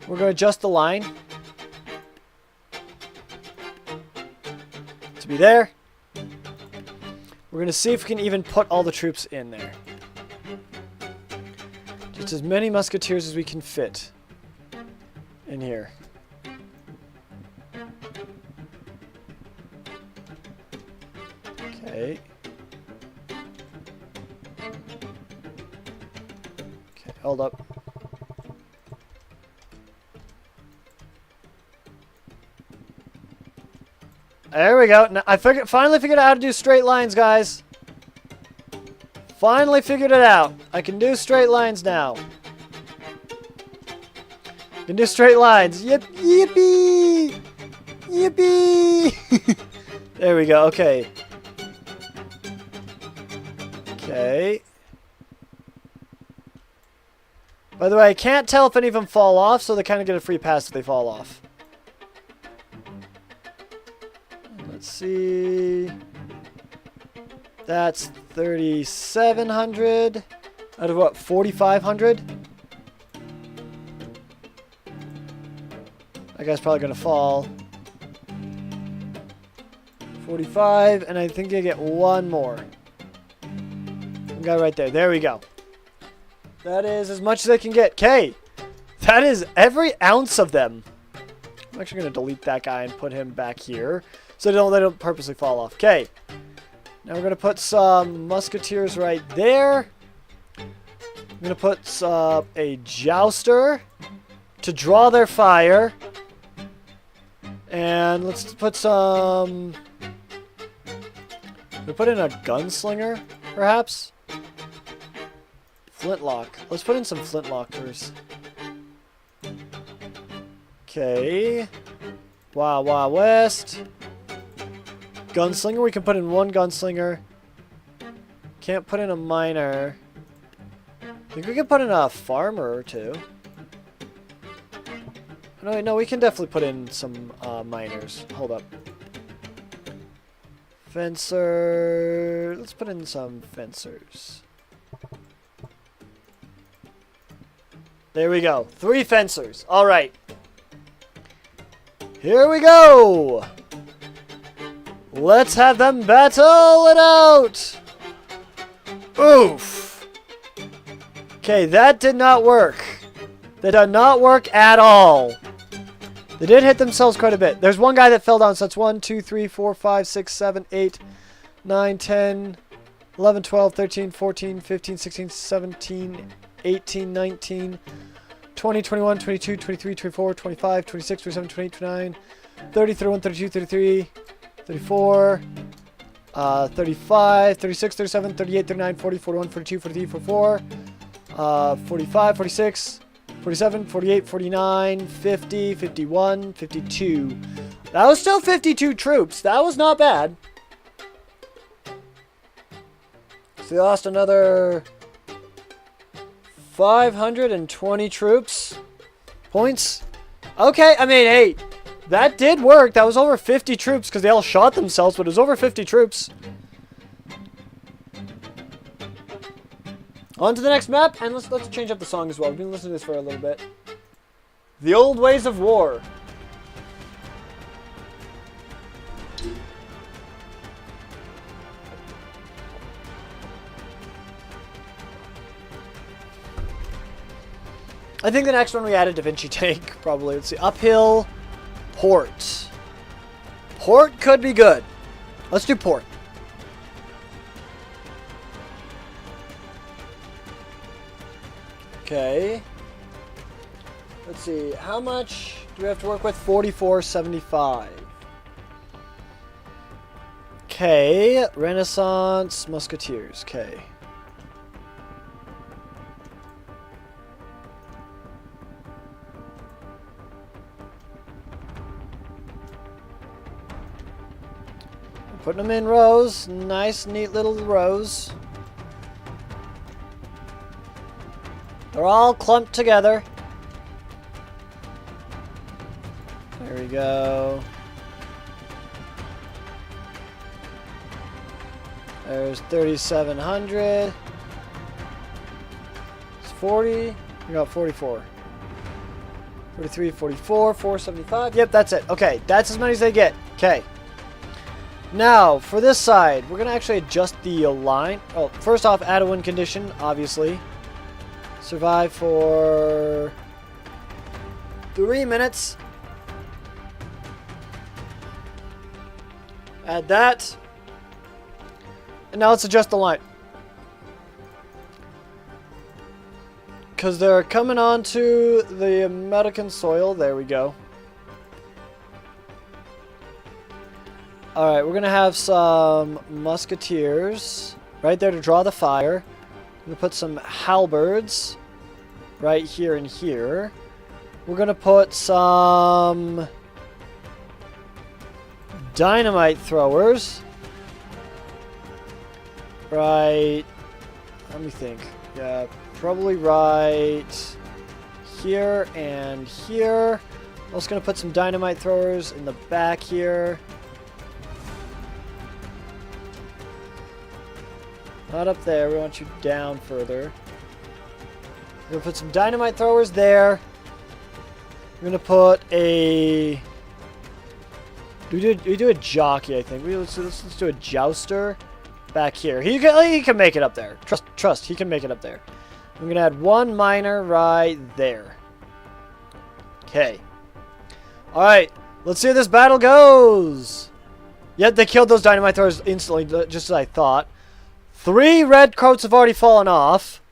We're going to adjust the line to be there. We're going to see if we can even put all the troops in there. Just as many musketeers as we can fit in here. Okay. Okay, hold up. There we go. Now, I finally figured out how to do straight lines, guys. Finally figured it out. I can do straight lines now. I can do straight lines. Yip, yippee! Yippee! There we go. Okay. Okay. By the way, I can't tell if any of them fall off, so they kind of get a free pass if they fall off. Let's see. That's 3,700 out of what, 4,500? That guy's probably going to fall. 45, and I think I get one more. One guy right there. There we go. That is as much as I can get. Okay. That is every ounce of them. I'm actually going to delete that guy and put him back here so they don't purposely fall off. Okay. Now we're going to put some musketeers right there. I'm going to put a jouster to draw their fire. And let's put some... we put in a gunslinger, perhaps? Flintlock. Let's put in some flintlockers. Okay. Wild Wild West. Gunslinger. We can put in one gunslinger. Can't put in a miner. I think we can put in a farmer or two. No, we can definitely put in some miners. Hold up. Fencer. Let's put in some fencers. There we go. 3 fencers. All right. Here we go. Let's have them battle it out. Oof. Okay, that did not work. That did not work at all. They did hit themselves quite a bit. There's one guy that fell down, so that's 1, 2, 3, 4, 5, 6, 7, 8, 9, 10, 11, 12, 13, 14, 15, 16, 17, 18, 19, 20, 21, 22, 23, 24, 25, 26, 27, 28, 29, 30, 31, 32, 33, 34, 35, 36, 37, 38, 39, 40, 41, 42, 43, 44, 45, 46, 47, 48, 49, 50, 51, 52. That was still 52 troops. That was not bad. So they lost another 520 troops. Points. Okay, I mean, hey, that did work. That was over 50 troops because they all shot themselves, but it was over 50 troops. On to the next map, and let's change up the song as well. We've been listening to this for a little bit. The Old Ways of War. I think the next one we added Da Vinci Tank, probably. Let's see. Uphill. Port. Port could be good. Let's do Port. Okay. Let's see. How much do we have to work with? 44.75. Okay. Renaissance Musketeers. Okay. Putting them in rows. Nice, neat little rows. They're all clumped together. There we go. There's 3,700. It's 40. We got 44. 43, 44, 475. Yep, that's it. Okay, that's as many as they get. Okay. Now, for this side, we're going to actually adjust the line. Oh, first off, add a win condition, obviously. Survive for 3 minutes. Add that. And now let's adjust the line. Because they're coming onto the American soil. There we go. Alright, we're going to have some musketeers right there to draw the fire. We're going to put some halberds right here and here. We're going to put some dynamite throwers right, let me think. Yeah, probably right here and here. I'm also going to put some dynamite throwers in the back here. Not up there, we want you down further. We're going to put some dynamite throwers there. We're going to put a... We do a jockey, I think. Let's do a jouster back here. He can make it up there. Trust, he can make it up there. I'm going to add one miner right there. Okay. Alright, let's see how this battle goes. Yep, they killed those dynamite throwers instantly, just as I thought. 3 red coats have already fallen off.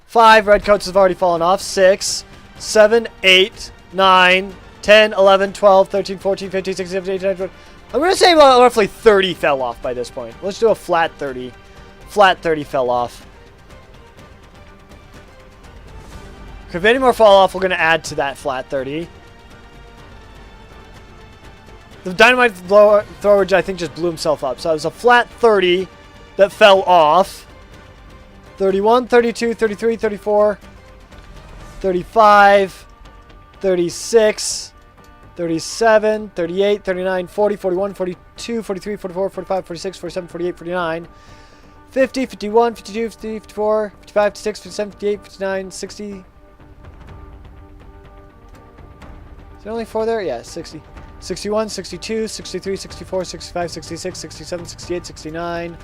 5 red coats have already fallen off. 6, 7, 8, 9, 10, 11, 12, 13, 14, 15, 16, 17, 18, 19, 20. I'm going to say about roughly 30 fell off by this point. Let's do a flat 30. Flat 30 fell off. If any more fall off, we're going to add to that flat 30. The dynamite thrower, I think, just blew himself up. So it was a flat 30 that fell off. 31, 32, 33, 34, 35, 36, 37, 38, 39, 40, 41, 42, 43, 44, 45, 46, 47, 48, 49, 50, 51, 52, 53, 54, 55, 56, 57, 58, 59, 60. Is there only 4 there? Yeah, 60. 61, 62, 63, 64, 65, 66, 67, 68, 69.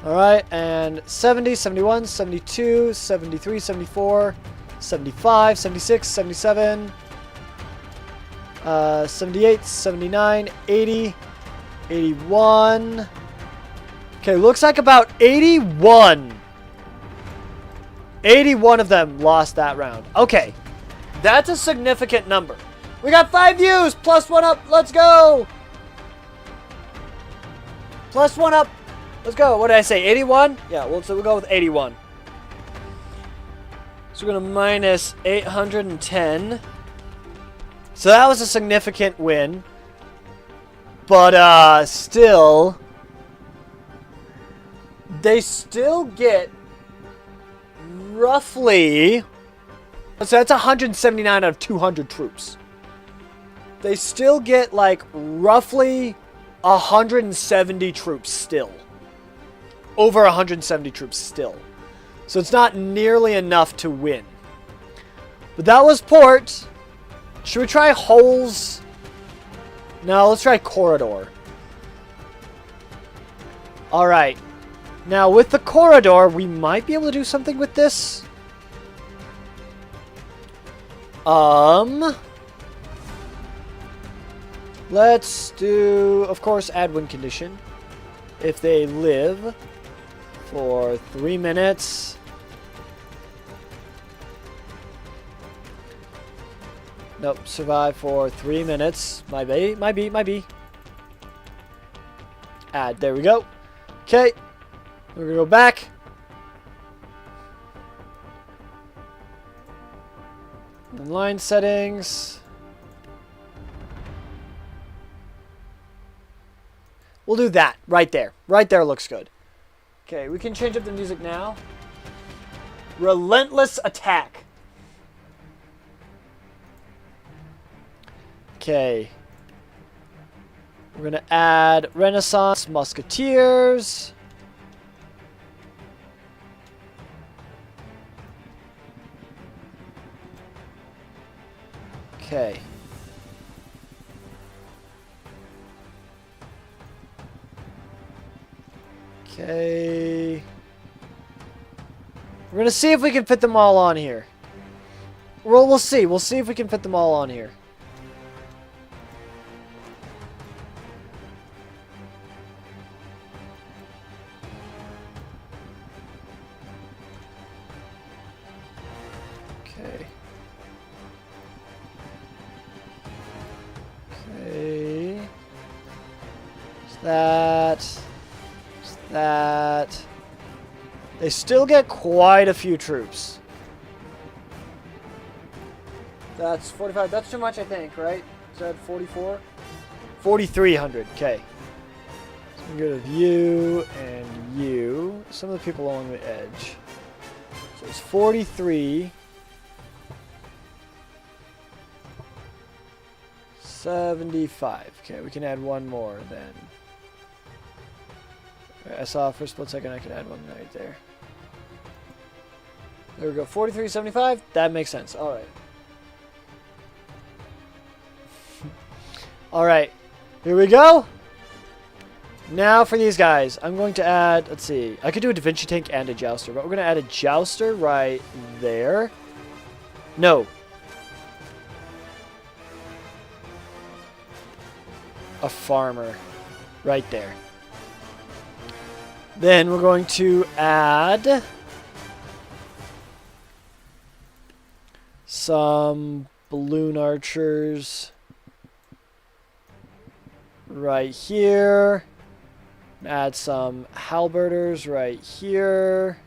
Alright, and 70, 71, 72, 73, 74, 75, 76, 77, 78, 79, 80, 81. Okay, looks like about 81. 81 of them lost that round. Okay, that's a significant number. We got 5 views, plus 1 up. Let's go. Plus 1 up. Let's go. What did I say? 81? Yeah, well, so we'll go with 81. So we're going to minus 810. So that was a significant win. But still, they still get roughly, so that's 179 out of 200 troops. They still get like roughly 170 troops still. Over 170 troops still. So it's not nearly enough to win. But that was port. Should we try holes? No, let's try corridor. Alright. Now with the corridor, we might be able to do something with this. Let's do, of course, add win condition. If they live for 3 minutes. Nope, survive for 3 minutes. Might be. Add, there we go. Okay, we're gonna go back. Line settings. We'll do that right there. Right there looks good. Okay, we can change up the music now. Relentless attack. Okay. We're going to add Renaissance Musketeers. Okay. Okay. We're going to see if we can fit them all on here. Well, we'll see. We'll see if we can fit them all on here. Okay. Okay. That. That. They still get quite a few troops. That's 45. That's too much, I think, right? Is that 44? 4,300. Okay. So we go to you and you. Some of the people along the edge. So it's 43. 75. Okay, we can add one more then. I saw for a split second I could add one right there. There we go. 43.75. That makes sense. All right. All right. Here we go. Now for these guys, I'm going to add. Let's see. I could do a Da Vinci tank and a jouster, but we're going to add a jouster right there. No. A farmer right there. Then we're going to add some balloon archers right here. Add some halberders right here.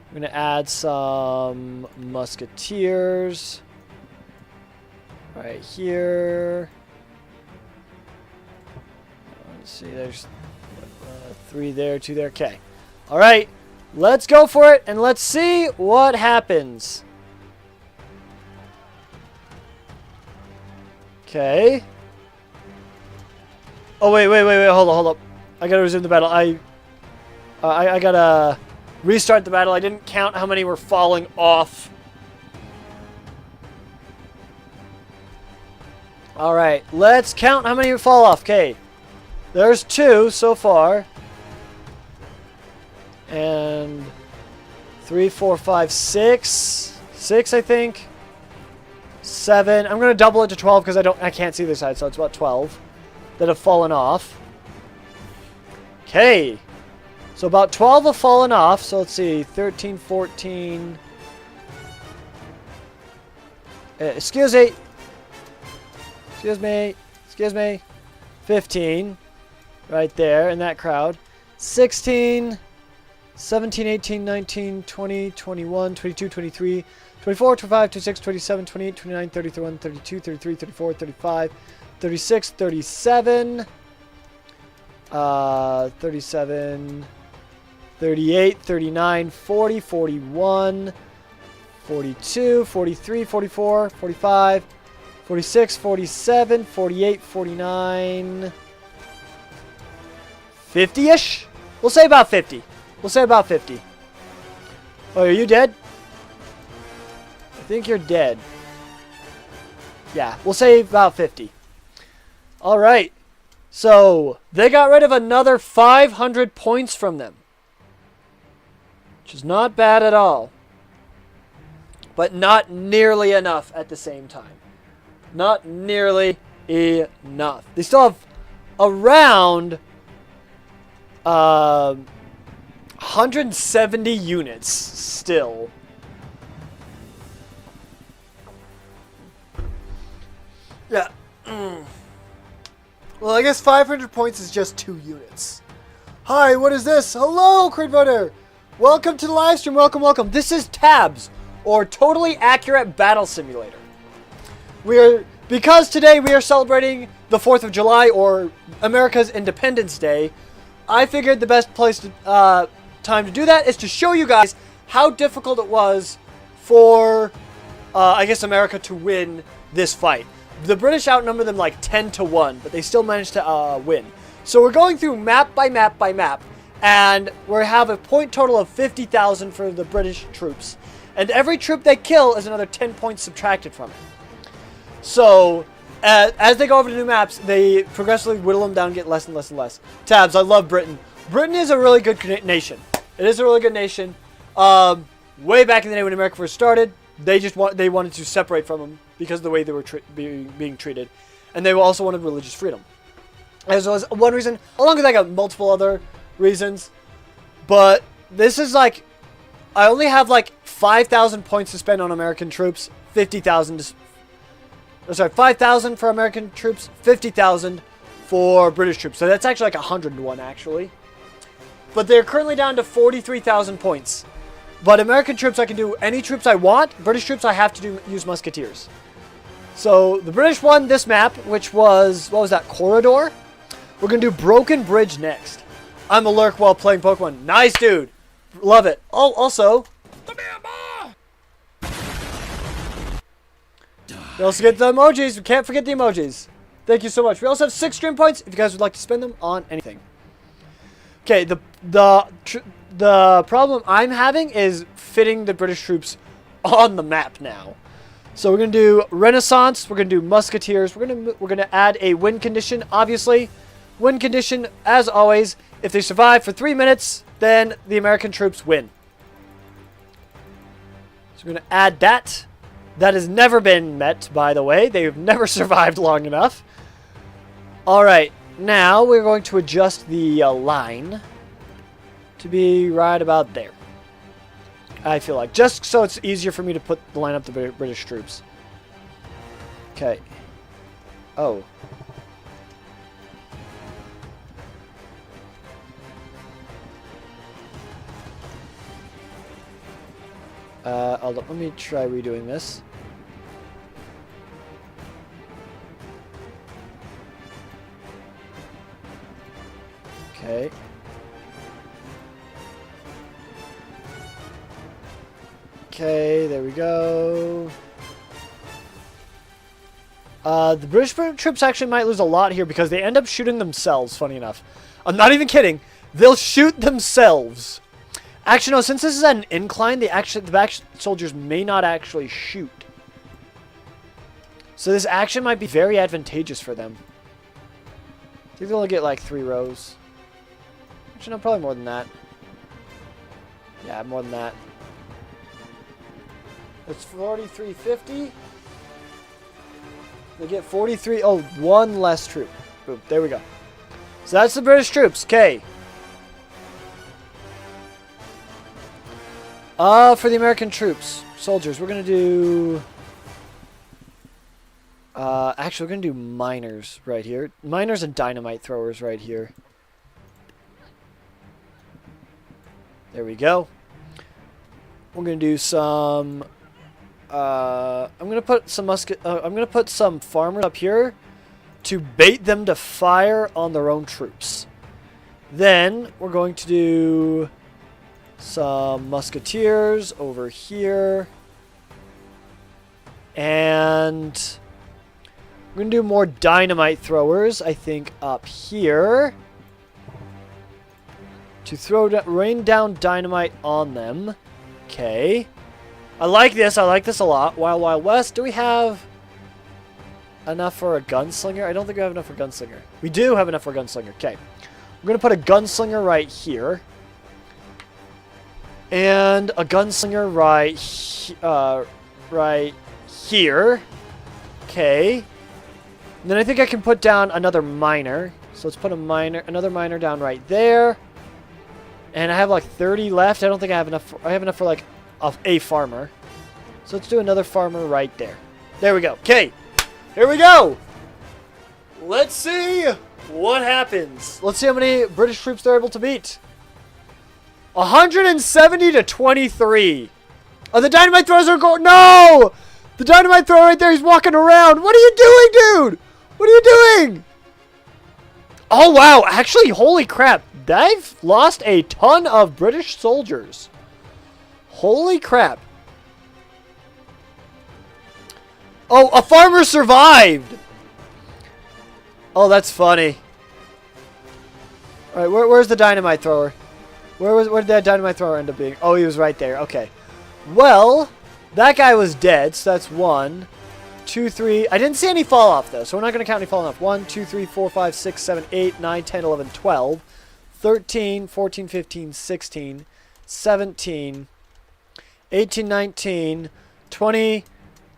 I'm going to add some musketeers right here. Let's see, there's 3 there, 2 there. Okay. All right. Let's go for it, and let's see what happens. Okay. Oh, wait. Hold up. I gotta resume the battle. I gotta restart the battle. I didn't count how many were falling off. All right. Let's count how many fall off. Okay. There's 2 so far. And 3, 4, 5, 6. 6, I think. 7. I'm going to double it to 12 because I can't see this side, so it's about 12 that have fallen off. Okay. So about 12 have fallen off. So let's see. 13, 14. Excuse me. Excuse me. Excuse me. 15. Right there in that crowd. 16. 17, 18, 19, 20, 21, 22, 23, 24, 25, 26, 27, 28, 29, 30, 31, 32, 33, 34, 35, 36, 37, 37, 38, 39, 40, 41, 42, 43, 44, 45, 46, 47, 48, 49, 50-ish? We'll say about 50. We'll say about 50. Oh, are you dead? I think you're dead. Yeah, we'll say about 50. Alright. So, they got rid of another 500 points from them. Which is not bad at all. But not nearly enough at the same time. Not nearly enough. They still have around 170 units still. Yeah. Well, I guess 500 points is just 2 units. Hi, what is this? Hello, Crit Voter. Welcome to the live stream. Welcome, welcome. This is T.A.B.S, or Totally Accurate Battle Simulator. Because today we are celebrating the 4th of July, or America's Independence Day, I figured the best place to, time to do that is to show you guys how difficult it was for, I guess, America to win this fight. The British outnumber them like 10-1, but they still managed to win. So we're going through map by map by map, and we have a point total of 50,000 for the British troops. And every troop they kill is another 10 points subtracted from it. So, as they go over to new maps, they progressively whittle them down and get less and less and less. Tabs, I love Britain. Britain is a really good nation. It is a really good nation. Way back in the day when America first started, they wanted to separate from them because of the way they were being treated. And they also wanted religious freedom. As was one reason, along with like multiple other reasons. But this is like, I only have like 5,000 points to spend on American troops, 50,000 sorry, 5,000 for American troops, 50,000 for British troops. So that's actually like 101 actually. But they're currently down to 43,000 points. But American troops, I can do any troops I want. British troops, I have to use musketeers. So the British won this map, which was, what was that, Corridor? We're going to do Broken Bridge next. I'm a lurk while playing Pokemon. Nice, dude. Love it. Oh, also, we also get the emojis. We can't forget the emojis. Thank you so much. We also have 6 stream points if you guys would like to spend them on anything. Okay, the problem I'm having is fitting the British troops on the map now. So we're gonna do Renaissance. We're gonna do Musketeers. We're gonna add a win condition. Obviously, win condition as always. If they survive for 3 minutes, then the American troops win. So we're gonna add that. That has never been met, by the way. They've never survived long enough. Alright, now we're going to adjust the line to be right about there. I feel like. Just so it's easier for me to line up the British troops. Okay. Oh. Hold up. Let me try redoing this. Okay. Okay, there we go. The British troops actually might lose a lot here because they end up shooting themselves, funny enough. I'm not even kidding. They'll shoot themselves. Actually, no, since this is an incline, the back soldiers may not actually shoot. So this action might be very advantageous for them. I think they'll only get like 3 rows. Actually, no, probably more than that. Yeah, more than that. It's 4350. They get 43. Oh, one less troop. Boom. There we go. So that's the British troops. Okay. For the American troops, soldiers, we're gonna do. Actually, we're gonna do miners right here. Miners and dynamite throwers right here. There we go. We're gonna do some. I'm gonna put some I'm gonna put some farmers up here to bait them to fire on their own troops. Then we're going to do some musketeers over here, and we're gonna do more dynamite throwers, I think, up here to rain down dynamite on them. Okay. I like this. I like this a lot. Wild Wild West. Do we have enough for a gunslinger? I don't think we have enough for gunslinger. We do have enough for gunslinger. Okay. We're going to put a gunslinger right here. And a gunslinger right here. Okay. And then I think I can put down another miner. So let's put another miner down right there. And I have like 30 left. I don't think I have enough. I have enough for like a farmer. So let's do another farmer right there. There we go. Okay. Here we go. Let's see what happens. Let's see how many British troops they're able to beat. 170 to 23. Oh, the dynamite throwers are going. No! The dynamite thrower right there, he's walking around. What are you doing, dude? What are you doing? Oh, wow. Actually, holy crap. They've lost a ton of British soldiers. Holy crap. Oh, a farmer survived. Oh, that's funny. All right, where's the dynamite thrower? Where did that dynamite thrower end up being? Oh, he was right there. Okay. Well, that guy was dead, so that's 1, 2, 3. I didn't see any fall off, though, so we're not going to count any falling off. 1, 2, 3, 4, 5, 6, 7, 8, 9, 10, 11, 12, 13, 14, 15, 16, 17, 18, 19, 20,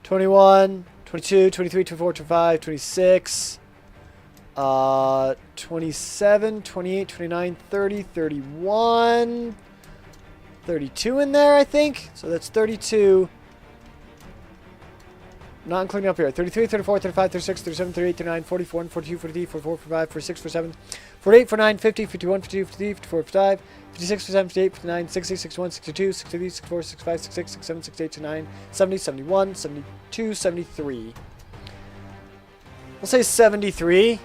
21, 22, 23, 24, 25, 26, 27, 28, 29, 30, 31, 32 in there, I think. So that's 32. Not including up here. 33, 34, 35, 36, 37, 38, 39, 40, 41, 42, 43, 44, 45, 46, 47, 48, 49, 50, 51, 52, 53, 54, 55, 56, 57, 58, 59, 60, 61, 62, 63, 64, 65, 66, 67, 68, 69, 70, 71, 72, 73. We'll say 73.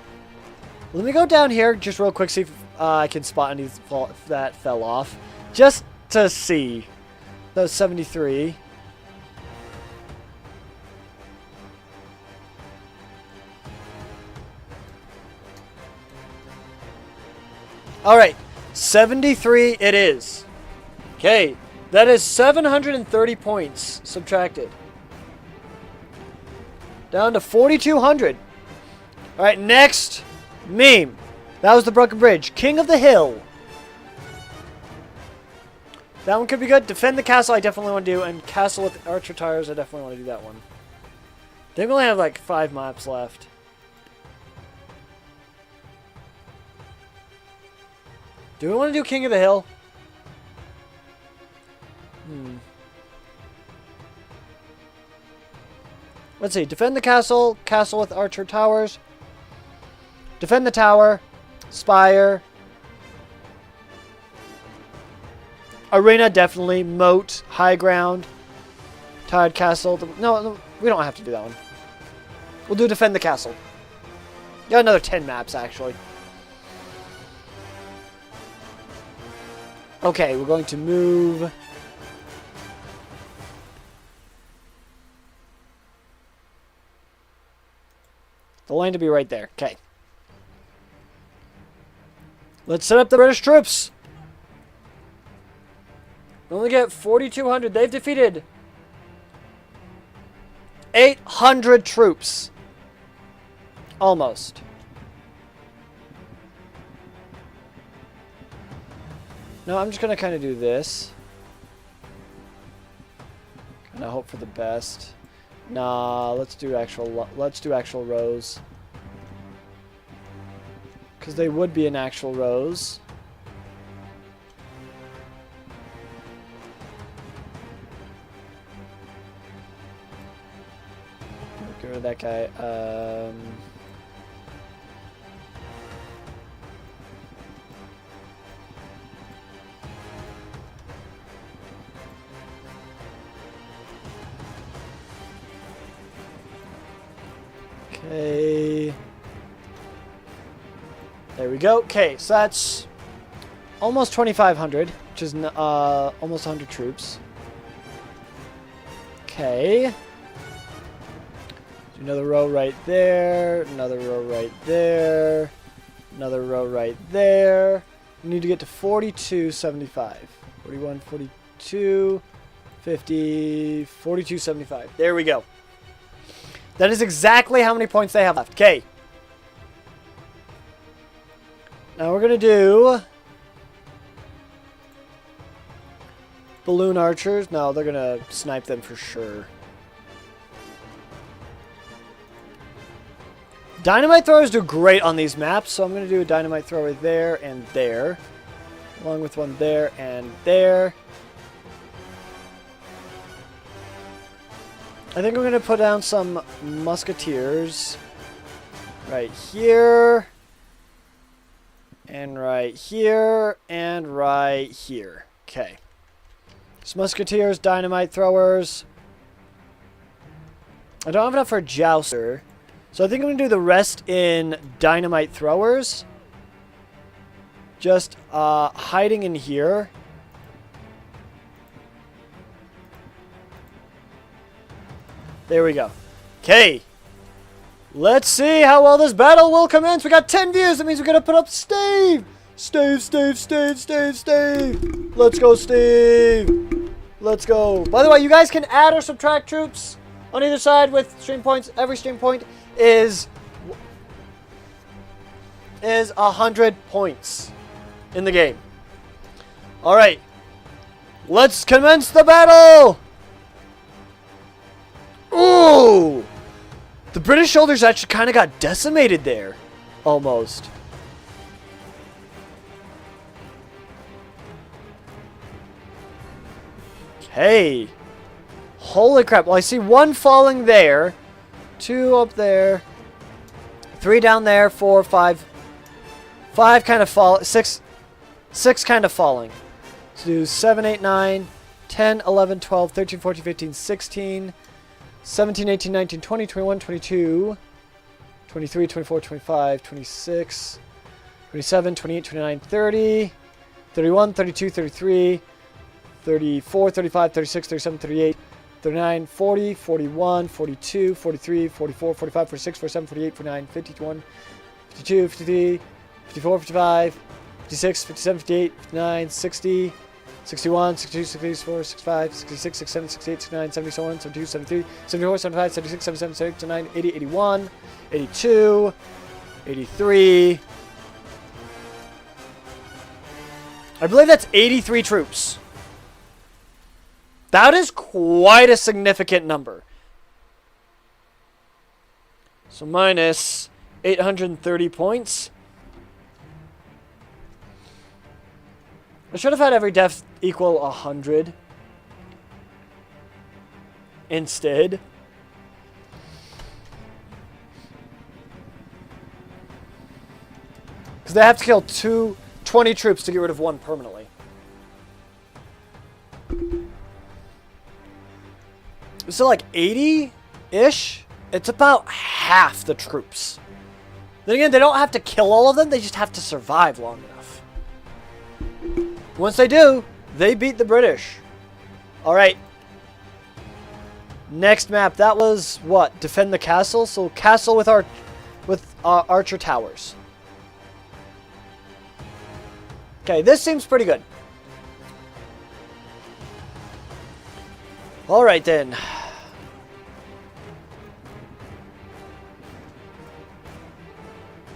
Let me go down here just real quick, see if I can spot any that fell off. Just to see. That was 73. Alright, 73 it is. Okay, that is 730 points subtracted. Down to 4,200. Alright, next meme. That was the Broken Bridge. King of the Hill. That one could be good. Defend the castle I definitely want to do. And Castle with Archer Towers, I definitely want to do that one. I think we only have like 5 maps left. Do we want to do King of the Hill? Let's see. Defend the castle. Castle with Archer Towers. Defend the tower. Spire. Arena, definitely. Moat. High ground. Tired castle. No, we don't have to do that one. We'll do defend the castle. Got another 10 maps, actually. Okay, we're going to move. The line to be right there. Okay. Let's set up the British troops. We only get 4,200. They've defeated 800 troops. Almost. No, I'm just going to kind of do this. And I hope for the best. Nah, let's do actual rows. Because they would be in actual rows. Get rid of that guy. Okay. There we go. Okay, so that's almost 2,500, which is almost 100 troops. Okay. Do another row right there. Another row right there. Another row right there. We need to get to 42.75. 41, 42, 50, 42.75. There we go. That is exactly how many points they have left. Okay. Now we're going to do balloon archers. No, they're going to snipe them for sure. Dynamite throwers do great on these maps, so I'm going to do a dynamite thrower there and there. Along with one there and there. I think we're going to put down some musketeers right here, and right here, and right here. Okay. So musketeers, dynamite throwers. I don't have enough for a jouster, so I think I'm going to do the rest in dynamite throwers. Just hiding in here. There we go. Okay. Let's see how well this battle will commence. We got 10 views. That means we're going to put up Steve. Steve. Let's go, Steve. Let's go. By the way, you guys can add or subtract troops on either side with stream points. Every stream point is 100 points in the game. All right. Let's commence the battle. Ooh! The British soldiers actually kind of got decimated there. Almost. Okay. Holy crap. Well, I see one falling there. Two up there. Three down there. 4, 5. 5 kind of fall. 6 kind of falling. So do 7, 8, 9, 10, 11, 12, 13, 14, 15, 16. 17, 18, 19, 20, 21, 22, 23, 24, 25, 26, 27, 28, 29, 30, 31, 32, 33, 34, 35, 36, 37, 38, 39, 40, 41, 42, 43, 44, 45, 46, 47, 48, 49, 51, 52, 53, 54, 55, 56, 57, 58, 59, 60, 61, 62, 63, 64, 65, 66, 67, 68, 69, 70, so on, 72, 73, 74, 75, 76, 77, 78, 79, 80, 81, 82, 83. I believe that's 83 troops. That is quite a significant number. So minus 830 points. I should have had every def equal 100 instead. Because they have to kill 20 troops to get rid of one permanently. So like 80-ish? It's about half the troops. Then again, they don't have to kill all of them, they just have to survive long enough. Once they do, they beat the British. Alright. Next map, that was what? Defend the castle? So castle with archer towers. Okay, this seems pretty good. Alright then.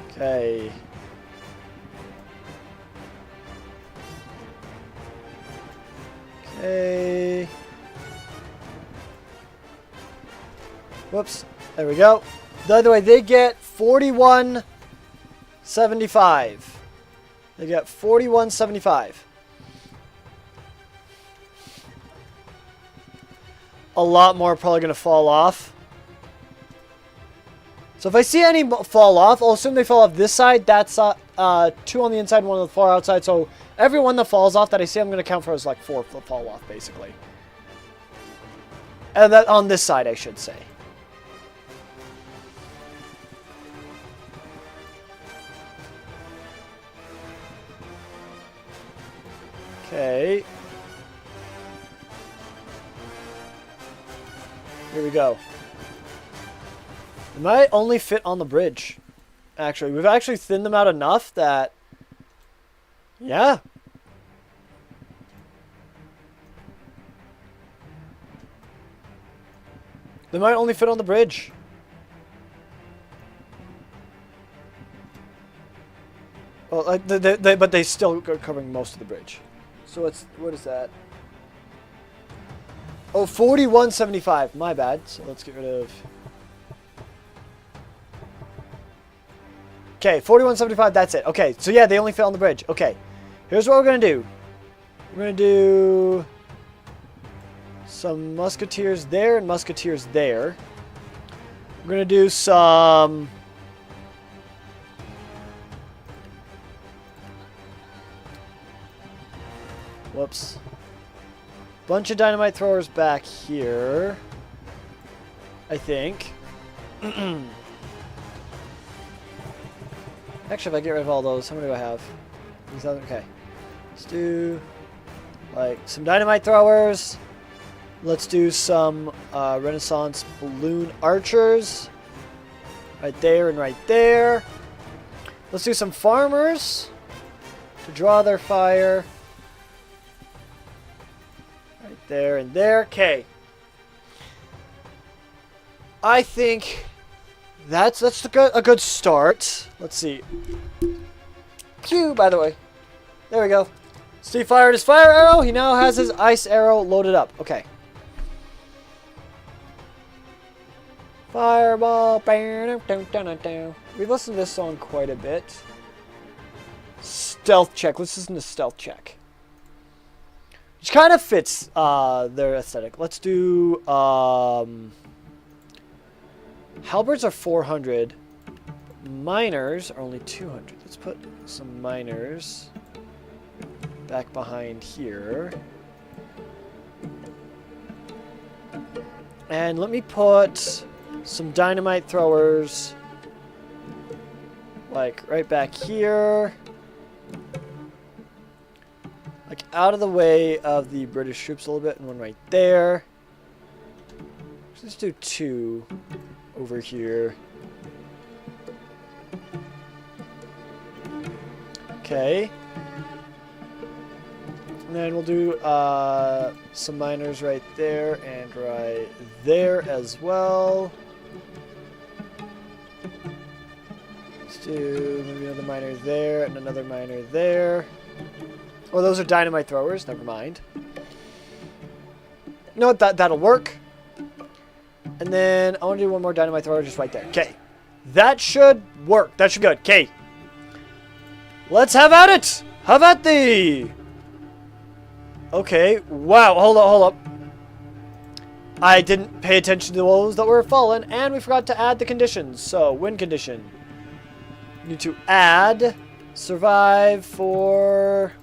Okay. Okay. Whoops. There we go. The other way, they get 41.75. They get 41.75. A lot more are probably going to fall off. So if I see any fall off, I'll assume they fall off this side. That's 2 on the inside, 1 on the far outside. So every one that falls off that I see, I'm going to count for as like 4 fall off, basically. And that on this side, I should say. Okay. Here we go. It might only fit on the bridge. Actually, we've actually thinned them out enough that... Yeah. They might only fit on the bridge. Well, but they still are covering most of the bridge. So what is that? Oh, 41.75. My bad. So let's get rid of... Okay, 41.75, that's it. Okay, so yeah, they only fit on the bridge. Okay, here's what we're going to do. We're going to do some musketeers there and musketeers there. We're going to do some... Whoops. Bunch of dynamite throwers back here, I think. Actually, if I get rid of all those, how many do I have? Okay. Let's do, like, some dynamite throwers. Let's do some Renaissance balloon archers. Right there and right there. Let's do some farmers to draw their fire. Right there and there. Okay. I think... That's a good start. Let's see. Q, by the way. There we go. Steve fired his fire arrow. He now has his ice arrow loaded up. Okay. Fireball. We've listened to this song quite a bit. Stealth check. Let's listen to stealth check. Which kind of fits their aesthetic. Let's do... Halberds are 400. Miners are only 200. Let's put some miners back behind here. And let me put some dynamite throwers like right back here. Like out of the way of the British troops a little bit, and one right there. Let's do 2 over here. Okay. And then we'll do some miners right there and right there as well. Let's do maybe another miner there and another miner there. Oh, those are dynamite throwers. Never mind. You know what? That'll work. And then I want to do one more dynamite thrower just right there. Okay. That should work. That should be good. Okay. Let's have at it. Have at thee. Okay. Wow. Hold up. I didn't pay attention to those that were fallen, and we forgot to add the conditions. So, win condition. Need to add survive for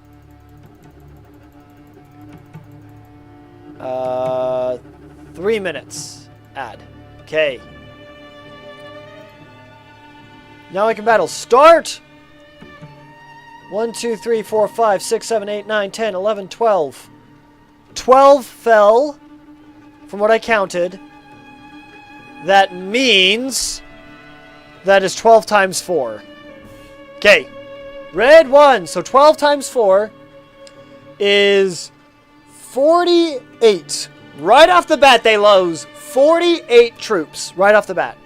3 minutes. Add. Okay. Now I can battle. Start! 1, 2, 3, 4, 5, 6, 7, 8, 9, 10, 11, 12. 12 fell, from what I counted. That means that is 12 times 4. Okay. Red 1. So 12 times 4 is 48. Right off the bat, they lose 48 troops. Right off the bat.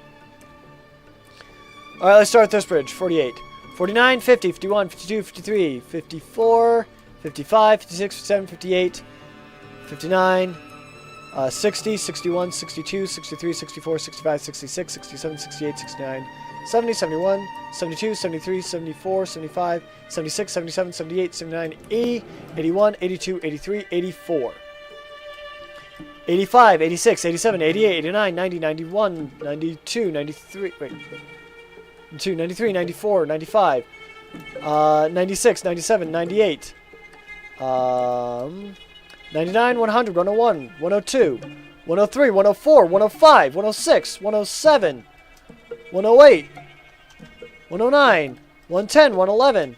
Alright, let's start with this bridge. 48. 49, 50, 51, 52, 53, 54, 55, 56, 57, 58, 59, 60, 61, 62, 63, 64, 65, 66, 67, 68, 69, 70, 71, 72, 73, 74, 75, 76, 77, 78, 79, 80, 81, 82, 83, 84. 85, 86, 87, 88, 89, 90, 91, 92, 93, wait. 92, 93, 94, 95, 96, 97, 98, 99, 100, 101, 102, 103, 104, 105, 106, 107, 108, 109, 110, 111,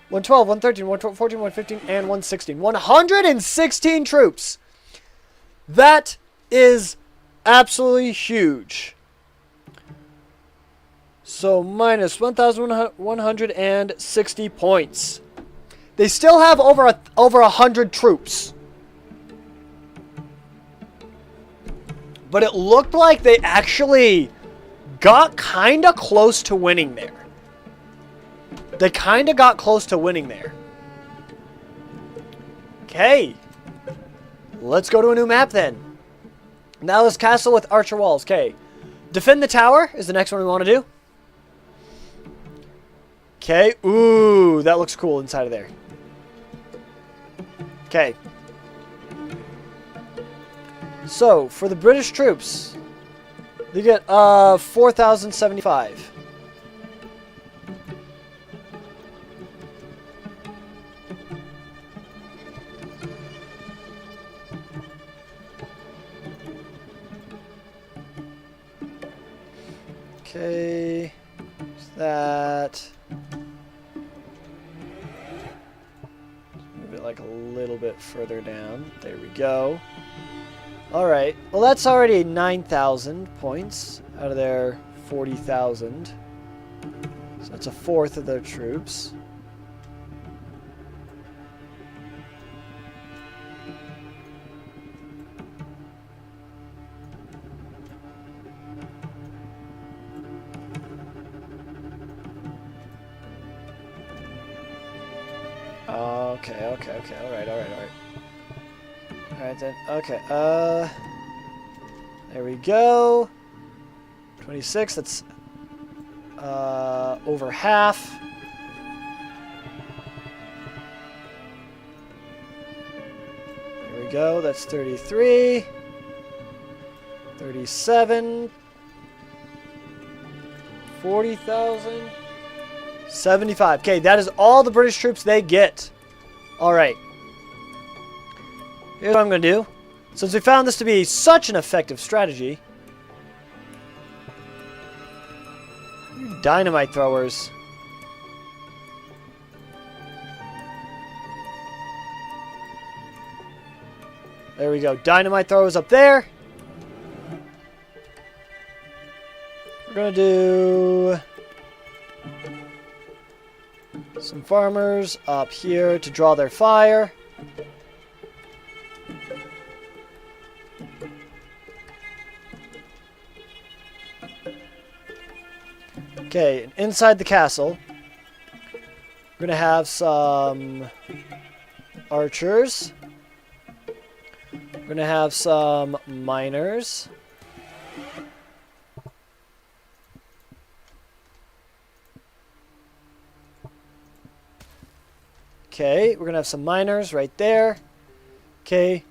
112, 113, 114, 115, and 116. 116 troops! That is absolutely huge. So minus 1,160 points. They still have over 100 troops. But it looked like they actually got kind of close to winning there. They kind of got close to winning there. Okay. Let's go to a new map then. Now this castle with archer walls. Okay. Defend the tower is the next one we want to do. Okay. Ooh, that looks cool inside of there. Okay. So, for the British troops, they get 4,075. Okay, that. Move it like a little bit further down. There we go. Alright, well that's already 9,000 points out of their 40,000. So that's a fourth of their troops. Okay, alright. Alright then, okay, there we go. 26, that's, over half. There we go, that's 33. 37. 40,000. 75. Okay, that is all the British troops they get. Alright. Here's what I'm going to do. Since we found this to be such an effective strategy. Dynamite throwers. There we go. Dynamite throwers up there. We're going to do some farmers up here to draw their fire. Okay, and inside the castle, we're going to have some archers. We're going to have some miners. Okay, we're going to have some miners right there. Okay,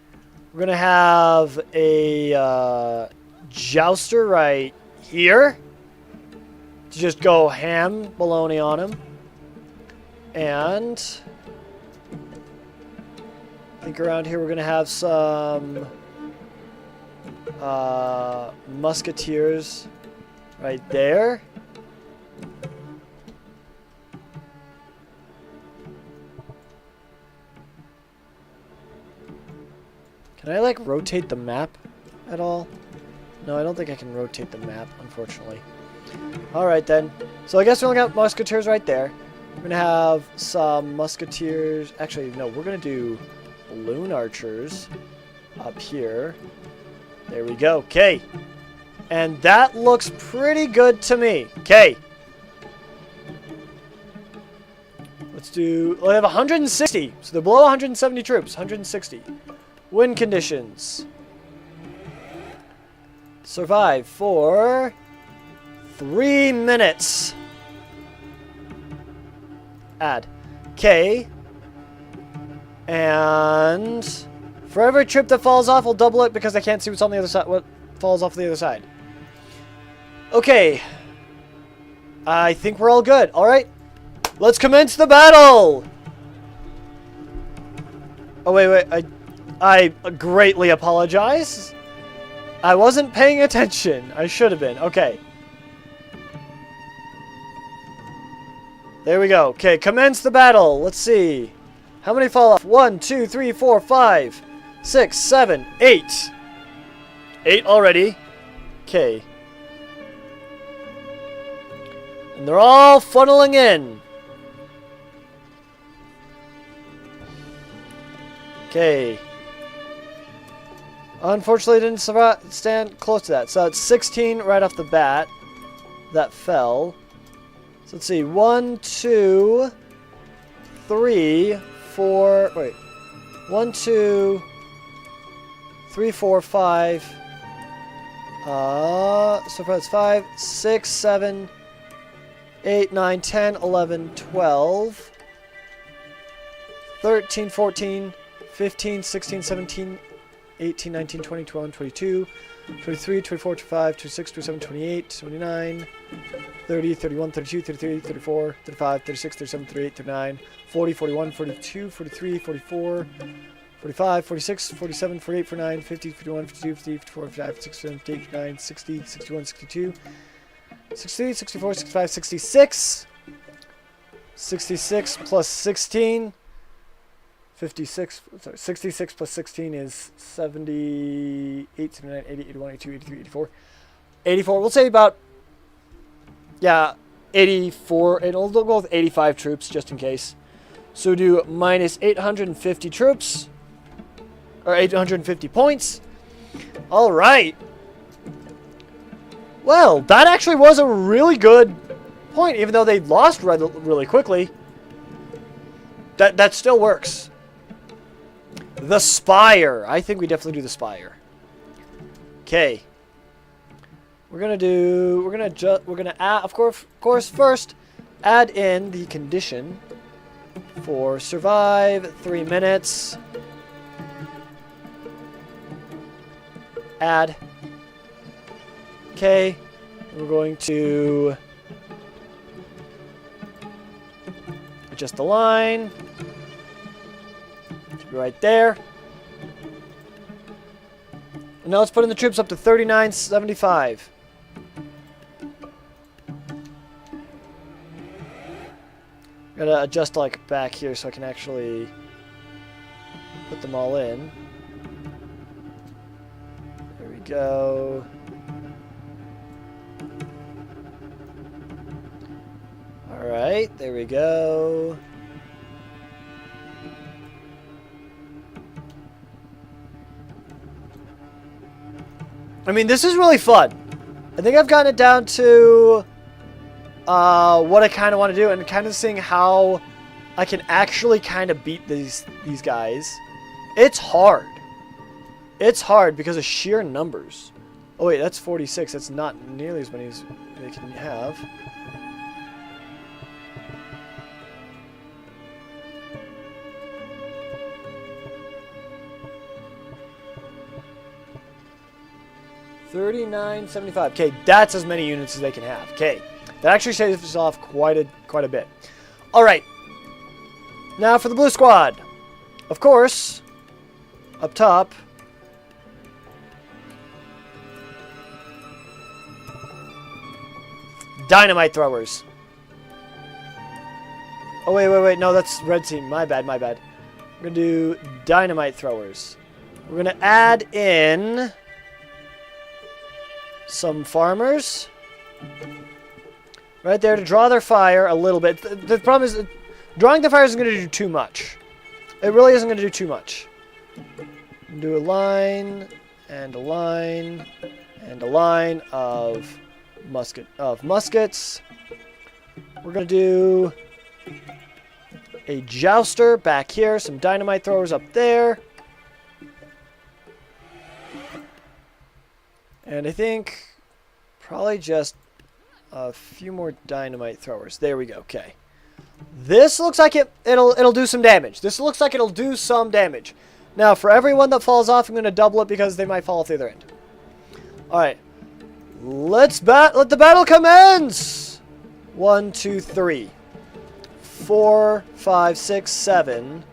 we're going to have a jouster right here. To just go ham baloney on him. And I think around here we're going to have some musketeers right there. Can I like rotate the map at all? No, I don't think I can rotate the map, unfortunately. Alright then. So I guess we only got musketeers right there. We're going to have some musketeers. Actually, no, we're going to do balloon archers up here. There we go. Okay. And that looks pretty good to me. Okay. Let's do... Well, they have 160. So they're below 170 troops. 160. Win conditions. Survive for 3 minutes. Add. Okay. And for every trip that falls off, we'll double it because I can't see what's on the other side. What falls off the other side. Okay. I think we're all good. All right. Let's commence the battle. Oh, wait. I greatly apologize. I wasn't paying attention. I should have been. Okay. There we go. Okay, commence the battle. Let's see. How many fall off? 1, 2, 3, 4, 5, 6, 7, 8. 8 already. Okay. And they're all funneling in. Okay. Unfortunately, didn't stand close to that. So it's 16 right off the bat. That fell. So let's see. 1, 2, 3, 4. Wait. 1, 2, 3, 4, 5. So far it's 5, 6, 7, 8, 9, 10, 11, 12, 13, 14, 15, 16, 17, 18, 19, 20, 21, 22, 23, 24, 25, 26, 27, 28, 29, 30, 31, 32, 33, 34, 35, 36, 37, 38, 39, 40, 41, 42, 43, 44, 45, 46, 47, 48, 49, 50, 51, 52, 53, 54, 55, 56, 57, 58, 59, 60, 61, 62, 63, 64, 65, 66, 66 plus 16, 56, sorry, 66 plus 16 is 78, 79, 80, 81, 82, 83, 84. 84, we'll say about, yeah, 84, and we'll go with 85 troops just in case. So do minus 850 troops, or 850 points. All right. Well, that actually was a really good point, even though they lost really quickly. That still works. The Spire. I think we definitely do the Spire. Okay. We're gonna add, of course, first add in the condition for survive 3 minutes. Add. Okay. We're going to adjust the line. Right there. And now let's put in the troops up to 3975. Gotta adjust like back here so I can actually put them all in. There we go. Alright, there we go. I mean, this is really fun. I think I've gotten it down to what I kind of want to do and kind of seeing how I can actually kind of beat these guys. It's hard. It's hard because of sheer numbers. Oh, wait, that's 46. That's not nearly as many as they can have. $39.75. Okay, that's as many units as they can have. Okay, that actually saves us off quite a bit. All right, now for the blue squad. Of course, up top. Dynamite throwers. Oh, wait. No, that's red team. My bad. We're going to do dynamite throwers. We're going to add in some farmers. Right there to draw their fire a little bit. The problem is drawing the fire isn't going to do too much. It really isn't going to do too much. Do a line and a line and a line of muskets. We're going to do a jouster back here, some dynamite throwers up there. And I think probably just a few more dynamite throwers. There we go. Okay. This looks like it'll do some damage. This looks like it'll do some damage. Now, for everyone that falls off, I'm going to double it because they might fall off the other end. All right. Let the battle commence. 1, 2, 3, 4, 5, 6, 7.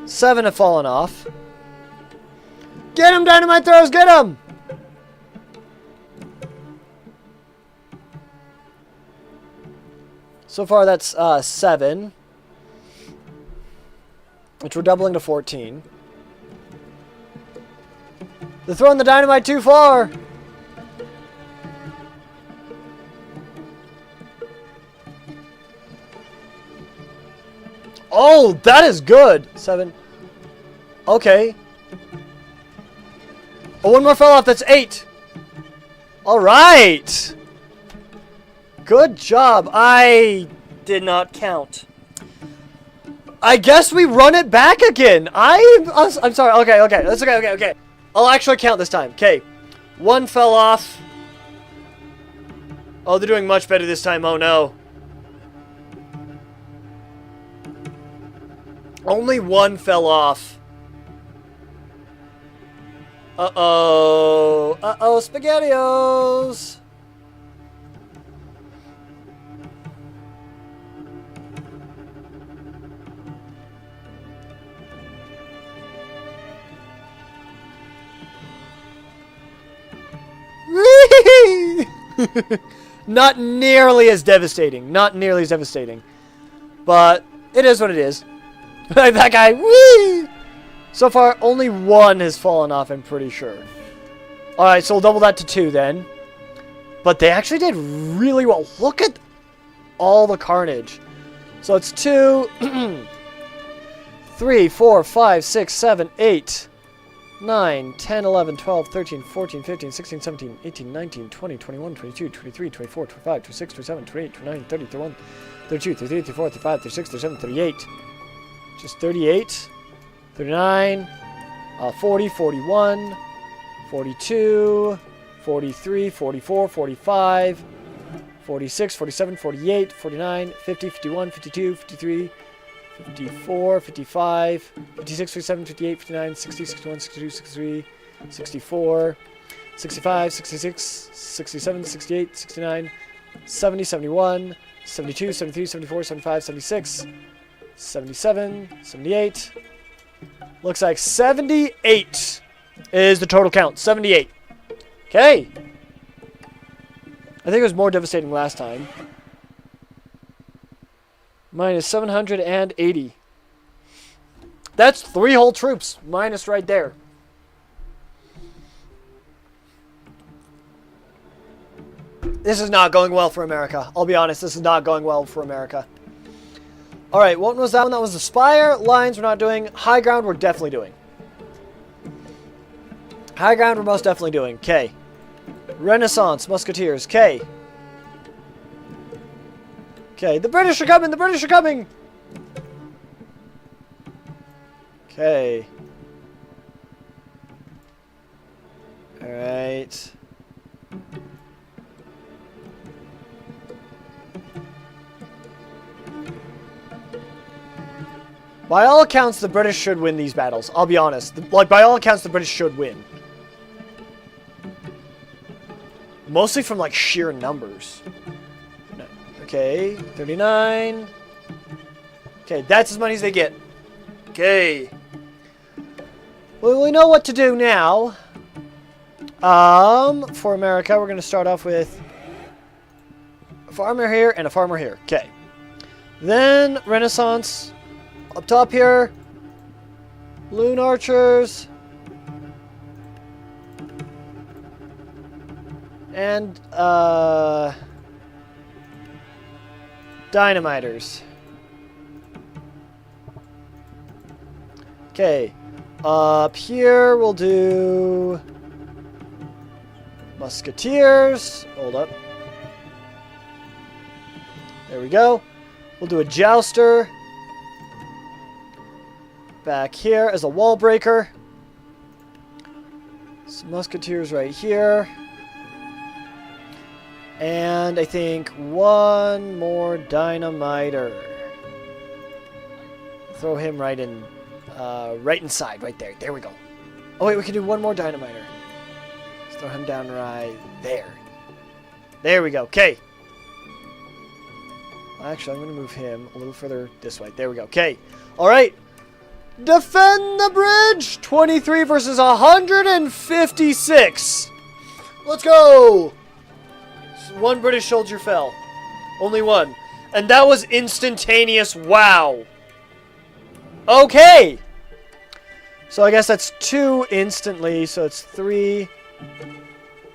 7 have fallen off. Get him, dynamite throws, get him! So far, that's 7. Which we're doubling to 14. They're throwing the dynamite too far. Oh, that is good. 7. Okay. Oh, one more fell off. That's 8. All right. Good job. I did not count. I guess we run it back again. I'm sorry. Okay. That's okay. I'll actually count this time. Okay. 1 fell off. Oh, they're doing much better this time. Oh, no. Only 1 fell off. Uh-oh. Uh-oh, SpaghettiOs. Not nearly as devastating. Not nearly as devastating. But it is what it is. That guy, whee! So far, only 1 has fallen off, I'm pretty sure. Alright, so we'll double that to 2 then. But they actually did really well. Look at all the carnage. So it's 2, 3, 4, 5, 6, 7, 8, 9, 10, 11, 12, 13, 14, 15, 16, 17, 18, 19, 20, 21, 22, 23, 24, 25, 26, 27, 28, 29, 30, 31, 32, 33, 34, 35, 36, 37, 38. Just 38, 39, 40, 41, 42, 43, 44, 45, 46, 47, 48, 49, 50, 51, 52, 53, 54, 55, 56, 57, 58, 59, 60, 61, 62, 63, 64, 65, 66, 67, 68, 69, 70, 71, 72, 73, 74, 75, 76, 77, 78. Looks like 78 is the total count. 78. Okay. I think it was more devastating last time. Minus 780. That's 3 whole troops. Minus right there. This is not going well for America. I'll be honest. This is not going well for America. Alright, what was that one? That was the Spire. Lines we're not doing. High ground we're definitely doing. High ground we're most definitely doing. Okay. Renaissance, Musketeers. Okay. Okay, the British are coming! The British are coming! Okay. Alright. By all accounts, the British should win these battles. I'll be honest. Like, by all accounts, the British should win. Mostly from, like, sheer numbers. No. Okay, 39. Okay, that's as many as they get. Okay. Well, we know what to do now. For America, we're going to start off with a farmer here and a farmer here. Okay. Then, Renaissance... Up top here, Loon Archers, and Dynamiters. Okay, up here we'll do Musketeers. Hold up. There we go. We'll do a Jouster. Back here as a wall breaker. Some musketeers right here. And I think one more dynamiter. Throw him right in, right inside, right there. There we go. Oh wait, we can do one more dynamiter. Let's throw him down right there. There we go. Okay. Actually, I'm going to move him a little further this way. There we go. Okay. All right. Defend the bridge. 23 versus 156. Let's go. One British soldier fell. Only one. And that was instantaneous. Wow. Okay. So I guess that's 2 instantly. So it's 3,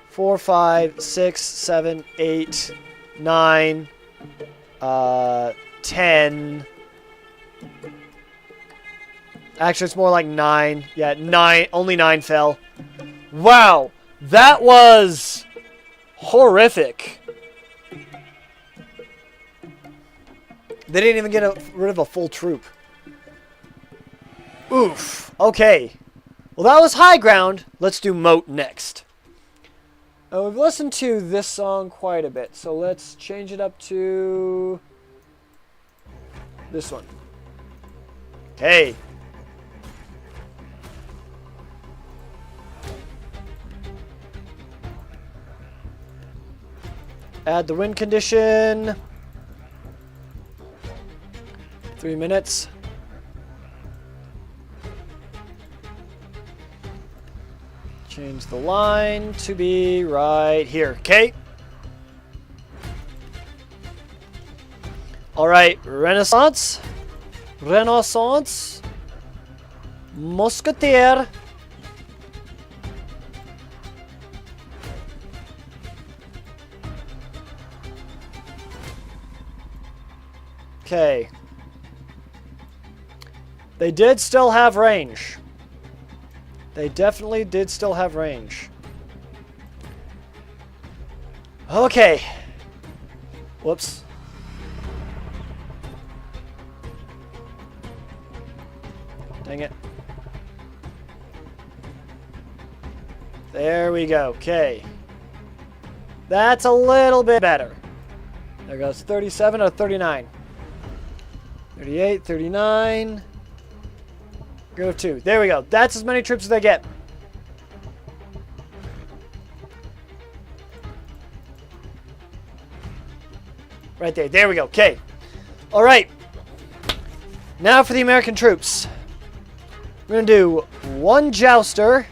4, 5, 6, 7, 8, 9, 10. Actually, it's more like 9. Yeah, 9. Only 9 fell. Wow. That was horrific. They didn't even get rid of a full troop. Oof. Okay. Well, that was high ground. Let's do moat next. We've listened to this song quite a bit, so let's change it up to this one. Okay. Add the wind condition. 3 minutes. Change the line to be right here. Okay. All right. Renaissance. Renaissance. Musketeer. Okay. They did still have range. They definitely did still have range. Okay. Whoops. Dang it. There we go. Okay. That's a little bit better. There goes 37 or 39. 38, 39. Go 2. There we go. That's as many troops as they get. Right there. There we go. Okay. All right. Now for the American troops. We're going to do 1 jouster.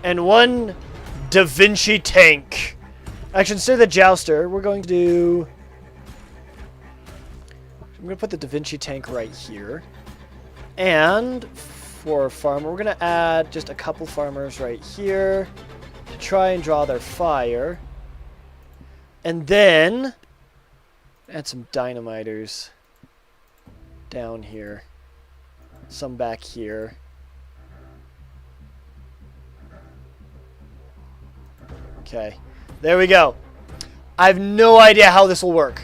And 1 Da Vinci tank. Actually, instead of the jouster, we're going to do... I'm going to put the Da Vinci tank right here. And for a farmer, we're going to add just a couple farmers right here to try and draw their fire. And then add some dynamiters down here. Some back here. Okay. There we go. I have no idea how this will work,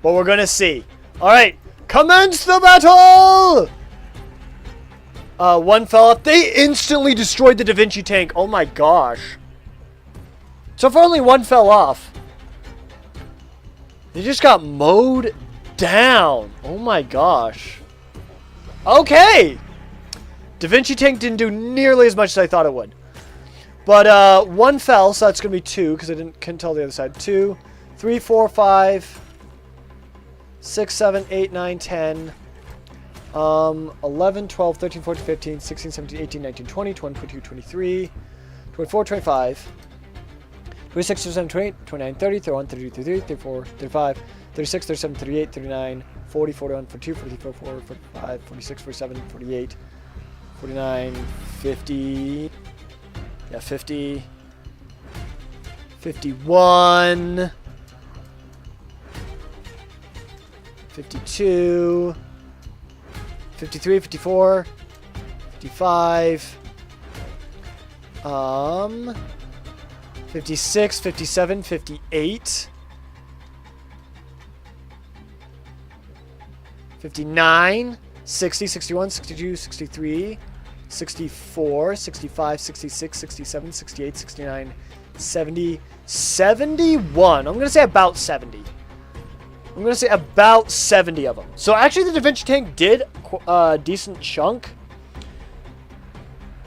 but we're going to see. All right. Commence the battle! 1 fell off. They instantly destroyed the Da Vinci tank. Oh my gosh. So far only 1 fell off. They just got mowed down. Oh my gosh. Okay. Da Vinci tank didn't do nearly as much as I thought it would. But 1 fell, so that's going to be 2, because I couldn't tell the other side. 2, 3, 4, 5, 6, 7, 8, 9, 10, 11, 12, 13, 14, 15, 16, 17, 18, 19, 20, 21, 22, 23, 24, 25, 26, 27, 28, 29, 30, 31, 32, 33, 34, 35, 36, 37, 38, 39, 40, 41, 42, 43, 44, 45, 46, 47, 48, 49, 50... Yeah, 50, 51, 52, 53, 54, 55, 56, 57, 58, 59, 60, 61, 62, 63, 64, 65, 66, 67, 68, 69, 70, 71. I'm going to say about 70. I'm going to say about 70 of them. So actually the Da Vinci tank did a decent chunk.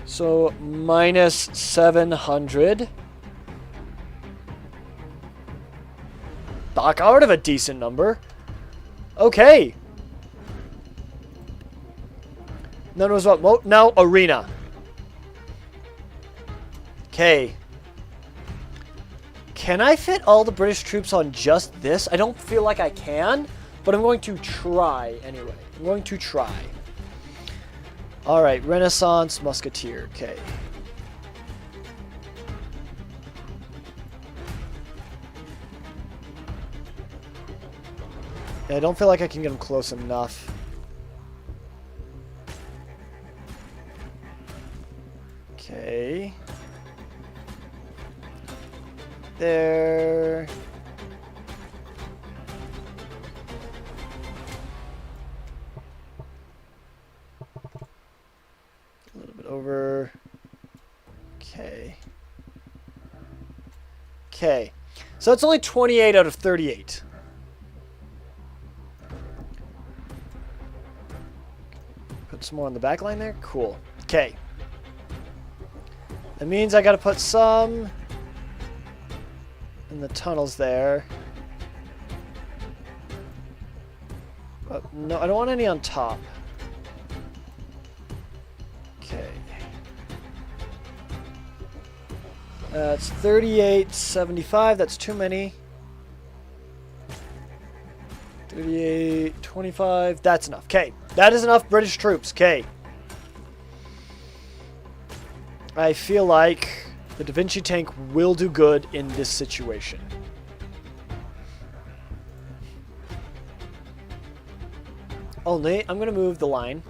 So minus 700. Back out of a decent number. Okay. Then it was what? Now arena. Okay. Can I fit all the British troops on just this? I don't feel like I can, but I'm going to try anyway. I'm going to try. All right, Renaissance Musketeer. Okay. Yeah, I don't feel like I can get them close enough. Okay. There. A little bit over. Okay. Okay. So it's only 28 out of 38. Put some more on the back line there. Cool. Okay. That means I gotta put some in the tunnels there. But no, I don't want any on top. Okay. It's 38.75. That's too many. 38.25. That's enough. Okay. That is enough British troops. Okay. I feel like the Da Vinci tank will do good in this situation. Only, I'm going to move the line.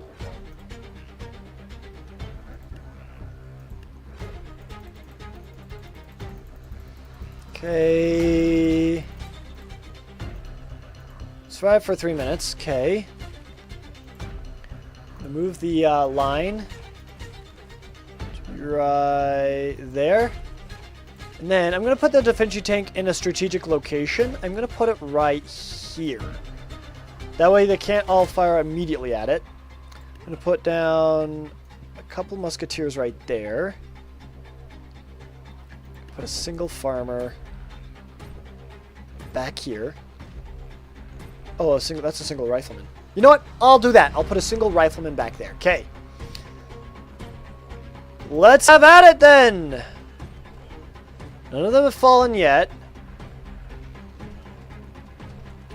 Okay. Survive for 3 minutes. Okay. I'm going to move the line. Right there. And then I'm going to put the Da Vinci tank in a strategic location. I'm going to put it right here. That way they can't all fire immediately at it. I'm going to put down a couple musketeers right there. Put a single farmer back here. Oh, that's a single rifleman. You know what? I'll do that. I'll put a single rifleman back there. Okay. Let's have at it then! None of them have fallen yet.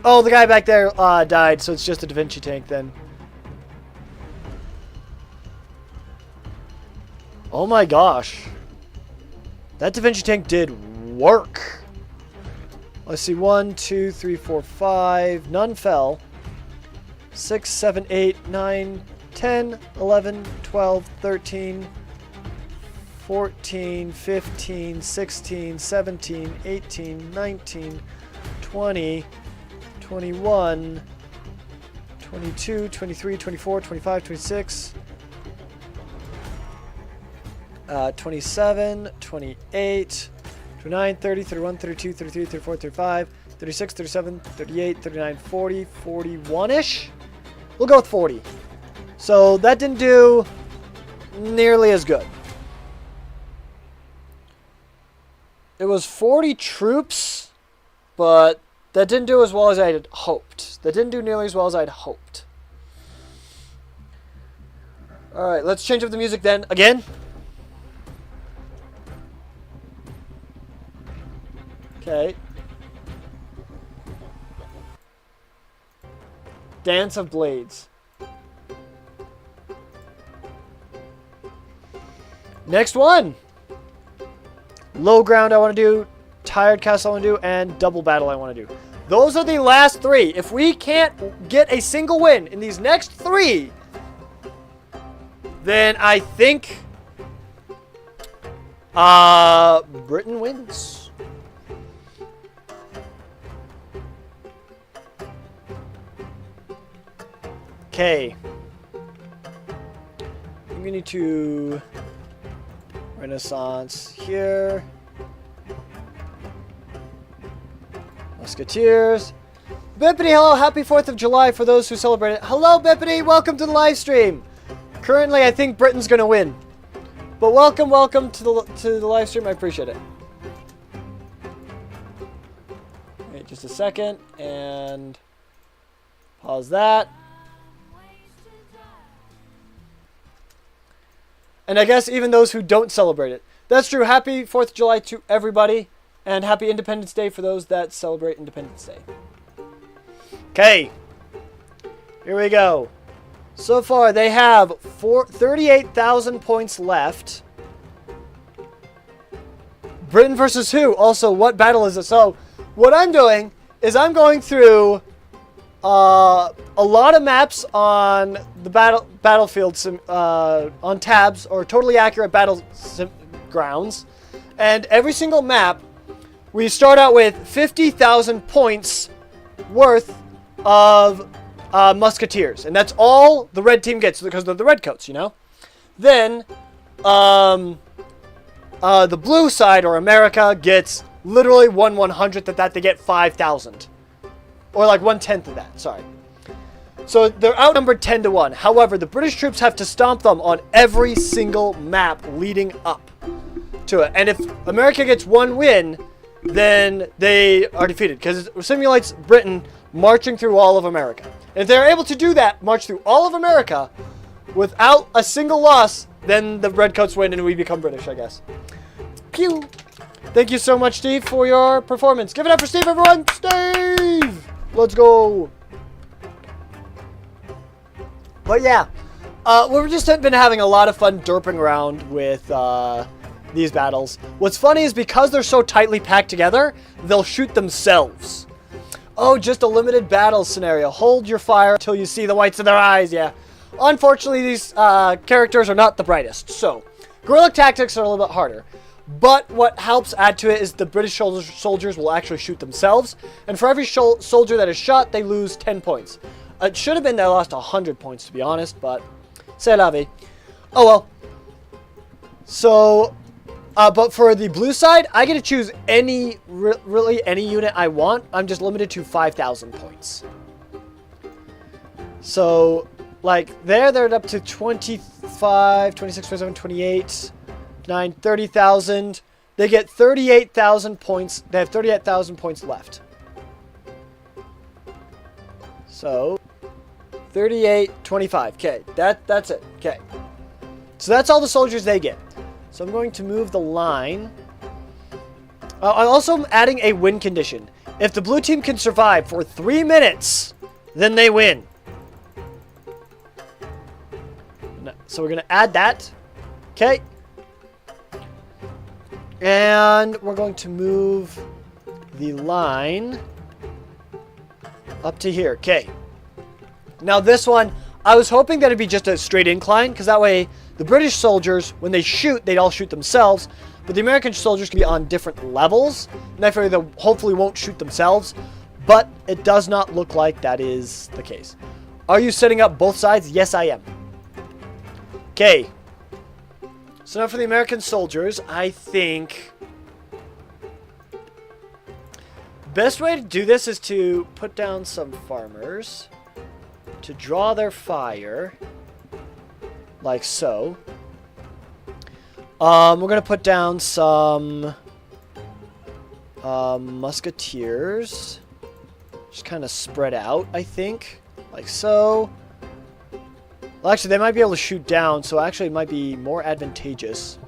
Oh, the guy back there died, so it's just a Da Vinci tank then. Oh my gosh. That Da Vinci tank did work. Let's see, 1, 2, 3, 4, 5. None fell. 6, 7, 8, 9, 10, 11, 12, 13... 14, 15, 16, 17, 18, 19, 20, 21, 22, 23, 24, 25, 26, 27, 28, 29, 30, 31, 32, 33, 34, 35, 36, 37, 38, 39, 40, 41-ish? We'll go with 40. So that didn't do nearly as good. It was 40 troops, but that didn't do as well as I had hoped. That didn't do nearly as well as I'd hoped. Alright, let's change up the music then again. Okay. Dance of Blades. Next one! Low ground I want to do, tired castle I want to do, and double battle I want to do. Those are the last 3. If we can't get a single win in these next 3, then I think Britain wins. Okay. I'm going to need to Renaissance here. Musketeers. Bippity, hello, happy 4th of July for those who celebrate it. Hello, Bippity, welcome to the live stream. Currently, I think Britain's going to win. But welcome to the live stream. I appreciate it. Wait just a second and pause that. And I guess even those who don't celebrate it. That's true. Happy 4th of July to everybody. And happy Independence Day for those that celebrate Independence Day. Okay. Here we go. So far, they have 38,000 points left. Britain versus who? Also, what battle is it? So, what I'm doing is I'm going through a lot of maps on the battlefield on tabs or totally accurate grounds, and every single map we start out with 50,000 points worth of musketeers, and that's all the red team gets because they're the redcoats, you know. Then the blue side or America gets literally 1/100th of that. They get 5,000. Or like 1/10 of that, sorry. So they're outnumbered 10 to 1. However, the British troops have to stomp them on every single map leading up to it. And if America gets one win, then they are defeated. Because it simulates Britain marching through all of America. And if they're able to do that, march through all of America, without a single loss, then the Redcoats win and we become British, I guess. Pew! Thank you so much, Steve, for your performance. Give it up for Steve, everyone! Steve! Let's go. But yeah, we've just been having a lot of fun derping around with these battles. What's funny is because they're so tightly packed together, they'll shoot themselves. Oh, just a limited battle scenario. Hold your fire until you see the whites of their eyes. Yeah. Unfortunately, these characters are not the brightest. So, guerrilla tactics are a little bit harder. But what helps add to it is the British soldiers will actually shoot themselves. And for every soldier that is shot, they lose 10 points. It should have been they lost 100 points, to be honest, but c'est la vie. Oh well. So, but for the blue side, I get to choose really any unit I want. I'm just limited to 5,000 points. So, like, they're up to 25, 26, 27, 28... 30,000. They get 38,000 points. They have 38,000 points left. So 38, 25. Okay, that's it. Okay. So that's all the soldiers they get. So I'm going to move the line. I'm also adding a win condition. If the blue team can survive for 3 minutes, then they win. So we're going to add that. Okay. And we're going to move the line up to here. Okay. Now this one, I was hoping that it'd be just a straight incline, because that way the British soldiers, when they shoot, they'd all shoot themselves. But the American soldiers can be on different levels. And therefore, they hopefully won't shoot themselves. But it does not look like that is the case. Are you setting up both sides? Yes, I am. Okay. So now for the American soldiers, I think best way to do this is to put down some farmers to draw their fire, like so. We're going to put down some musketeers, just kind of spread out, I think, like so. Well, actually, they might be able to shoot down, so actually it might be more advantageous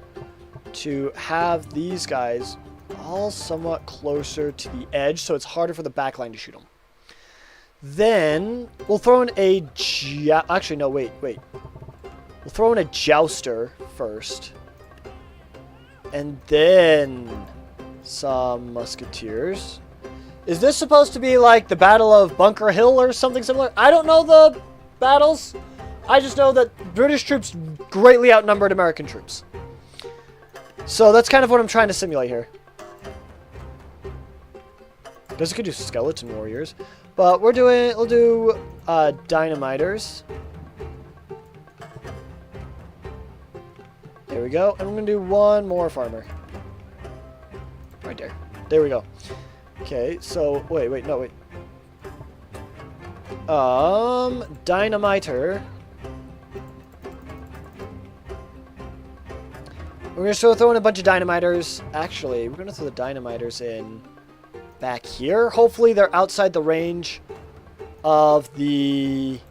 to have these guys all somewhat closer to the edge, so it's harder for the backline to shoot them. Then, we'll throw in a... Actually, no, wait. We'll throw in a jouster first. And then some musketeers. Is this supposed to be like the Battle of Bunker Hill or something similar? I don't know the battles. I just know that British troops greatly outnumbered American troops. So that's kind of what I'm trying to simulate here. I guess I could do skeleton warriors. But we'll do dynamiters. we go. And we're going to do one more farmer. Right there. There we go. Okay, so, wait, no, wait. Dynamiter. We're going to throw in a bunch of dynamiters. Actually, we're going to throw the dynamiters in back here. Hopefully they're outside the range of the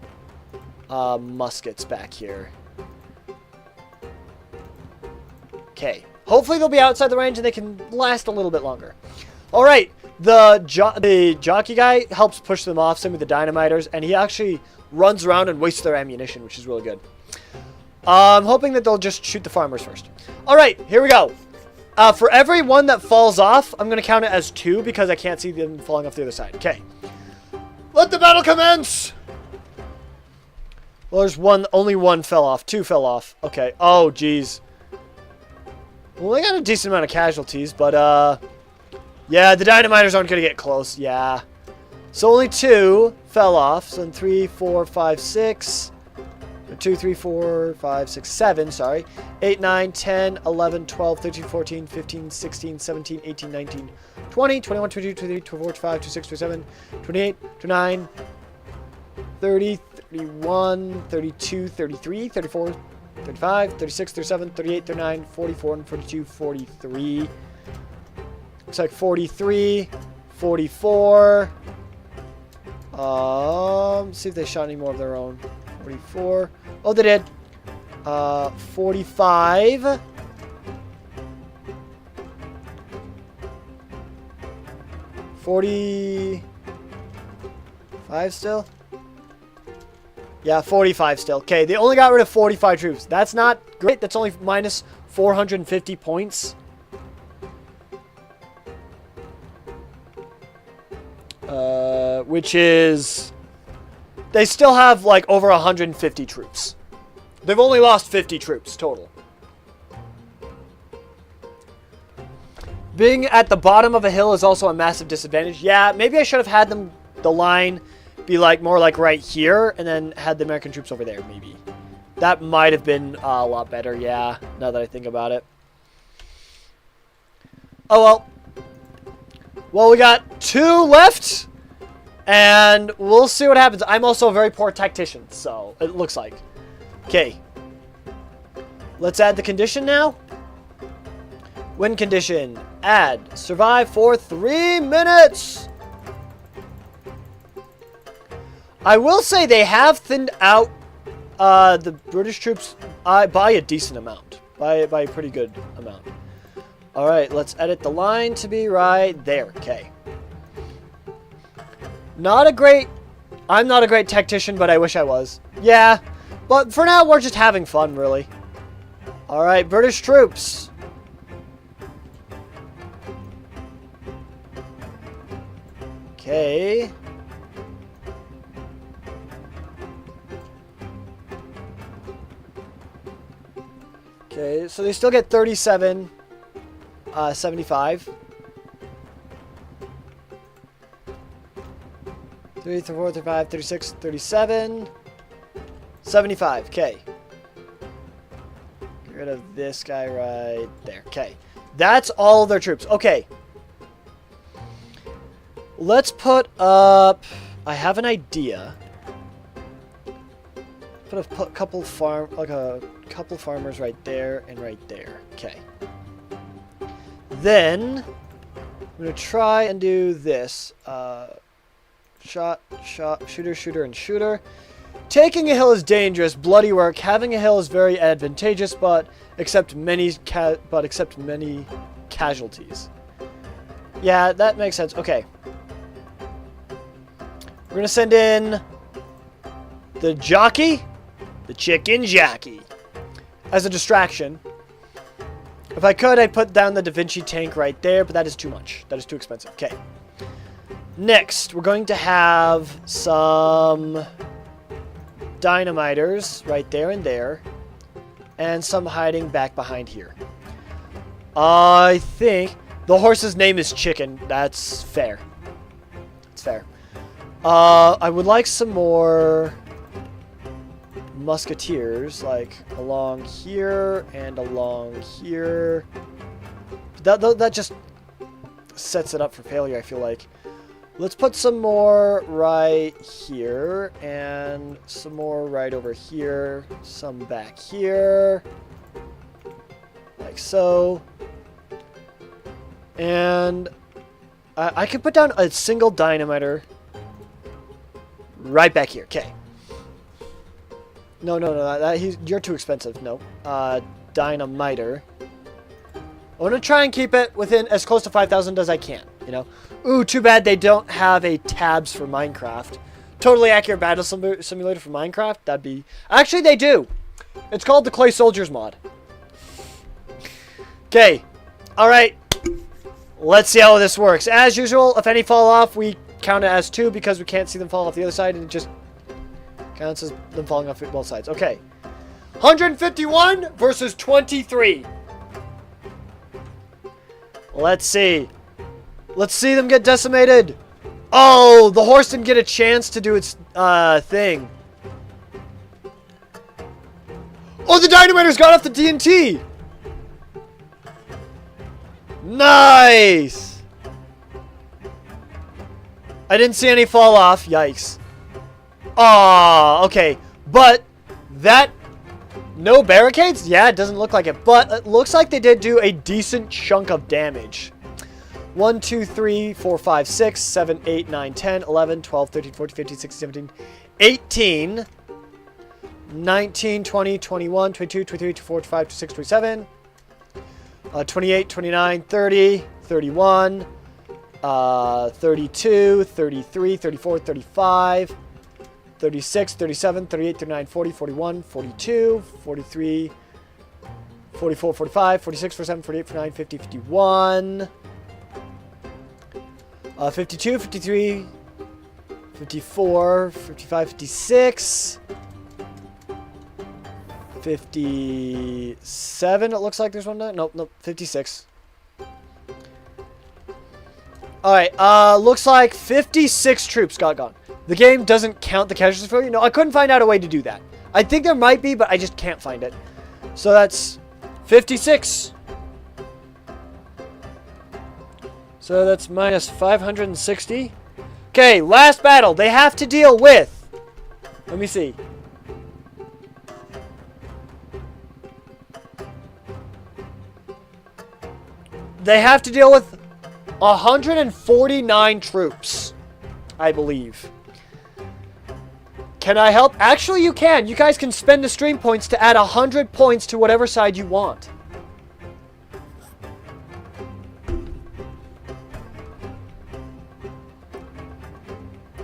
muskets back here. Okay. Hopefully they'll be outside the range and they can last a little bit longer. All right. The jockey guy helps push them off, same with the dynamiters, and he actually runs around and wastes their ammunition, which is really good. I'm hoping that they'll just shoot the farmers first. All right, here we go. For every one that falls off, I'm going to count it as 2 because I can't see them falling off the other side. Okay. Let the battle commence! Well, there's only one fell off. 2 fell off. Okay. Oh, geez. Well, they got a decent amount of casualties, but, yeah, the dynamiters aren't going to get close. Yeah. So only 2 fell off. So then 3, 4, 5, 6... 2, 3, 4, 5, 6, 7, sorry. 8, 9, 10, 11, 12, 13, 14, 15, 16, 17, 18, 19, 20, 21, 22, 23, 24, 25, 26, 27, 28, 29, 30, 31, 32, 33, 34, 35, 36, 37, 38, 39, 44, and 42, 43. Looks like 43, 44. See if they shot any more of their own. 44. Oh, they did. 45. 45 still? Yeah, 45 still. Okay, they only got rid of 45 troops. That's not great. That's only minus 450 points. Which is... They still have, like, over 150 troops. They've only lost 50 troops total. Being at the bottom of a hill is also a massive disadvantage. Yeah, maybe I should have had them, the line, be, like, more like right here, and then had the American troops over there, maybe. That might have been a lot better, yeah, now that I think about it. Oh, well. Well, we got 2 left. And we'll see what happens. I'm also a very poor tactician, so it looks like. Okay. Let's add the condition now. Win condition. Add. Survive for 3 minutes. I will say they have thinned out the British troops by a decent amount. By a pretty good amount. Alright, let's edit the line to be right there. Okay. I'm not a great tactician, but I wish I was. Yeah, but for now, we're just having fun, really. Alright, British troops. Okay. Okay, so they still get 37, 75. 3, 4, 35, 36, 37, 75. Okay. Get rid of this guy right there. Okay. That's all of their troops. Okay. Let's put up... I have an idea. Put a couple farmers right there and right there. Okay. Then I'm going to try and do this. Shot, shooter, and shooter. Taking a hill is dangerous, bloody work. Having a hill is very advantageous, but accept many casualties. Yeah, that makes sense. Okay. We're gonna send in the jockey, the chicken jockey, as a distraction. If I could, I'd put down the Da Vinci tank right there, but that is too much. That is too expensive. Okay. Next, we're going to have some dynamiters right there and there, and some hiding back behind here. I think the horse's name is Chicken. That's fair. It's fair. I would like some more musketeers, like along here and along here. That just sets it up for failure, I feel like. Let's put some more right here and some more right over here, some back here, like so. And I could put down a single dynamiter right back here. Okay. No, you're too expensive. No. Dynamiter. I want to try and keep it within as close to 5,000 as I can, you know. Ooh, too bad they don't have a T.A.B.S for Minecraft. Totally accurate battle simulator for Minecraft. That'd be... Actually, they do. It's called the Clay Soldiers mod. Okay. All right. Let's see how this works. As usual, if any fall off, we count it as 2 because we can't see them fall off the other side, and it just counts as them falling off both sides. Okay. 151 versus 23. Let's see. Let's see them get decimated. Oh, the horse didn't get a chance to do its thing. Oh, the dynamiter's got off the TNT. Nice. I didn't see any fall off. Yikes. Aw, okay. But that... No barricades? Yeah, it doesn't look like it. But it looks like they did do a decent chunk of damage. 1, 2, 3, 4, 5, 6, 7, 8, 9, 10, 11, 12, 13, 14, 15, 16, 17, 18, 19, 20, 21, 22, 23, 24, 25, 26, 27, 28, 29, 30, 31, 32, 33, 34, 35, 36, 37, 38, 39, 40, 41, 42, 43, 44, 45, 46, 47, 48, 49, 50, 51, 52, 53, 54, 55, 56, 57, it looks like there's one there. Nope, 56. Alright, looks like 56 troops got gone. The game doesn't count the casualties for you. No, I couldn't find out a way to do that. I think there might be, but I just can't find it. So that's 56. So that's minus 560. Okay, last battle. They have to deal with... Let me see. They have to deal with 149 troops, I believe. Can I help? Actually, you can. You guys can spend the stream points to add 100 points to whatever side you want.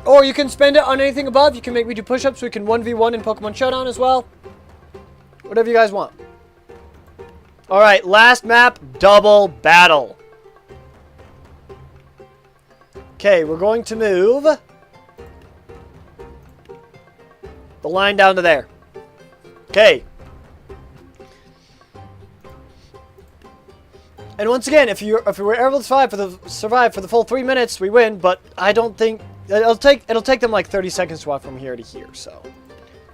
Or you can spend it on anything above. You can make me do push-ups. We can 1v1 in Pokemon Showdown as well. Whatever you guys want. Alright, last map, double battle. Okay, we're going to move the line down to there. Okay. And once again, if you were able to survive for the full 3 minutes, we win. But I don't think it'll take them like 30 seconds to walk from here to here. So,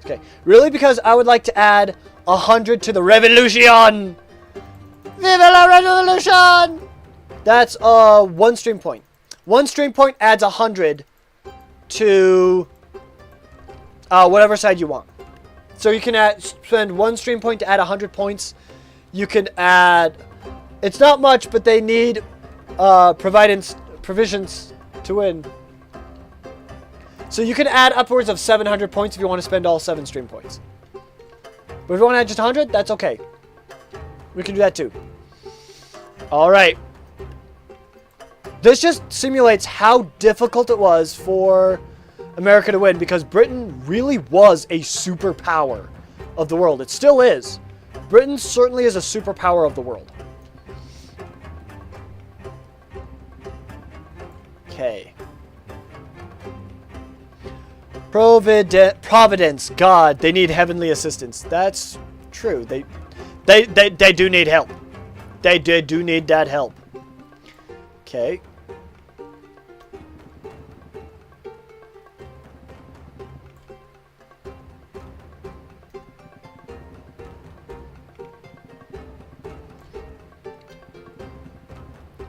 okay, really, because I would like to add 100 to the revolution. Viva la revolution! That's 1 stream point. 1 stream point adds 100 to whatever side you want. So you can spend 1 stream point to add 100 points. You can add... It's not much, but they need provisions to win. So you can add upwards of 700 points if you want to spend all 7 stream points. But if you want to add just 100, that's okay. We can do that too. Alright. This just simulates how difficult it was for America to win, because Britain really was a superpower of the world. It still is. Britain certainly is a superpower of the world. Okay. Providence. God, they need heavenly assistance. That's true. They do need help. They do need that help. Okay.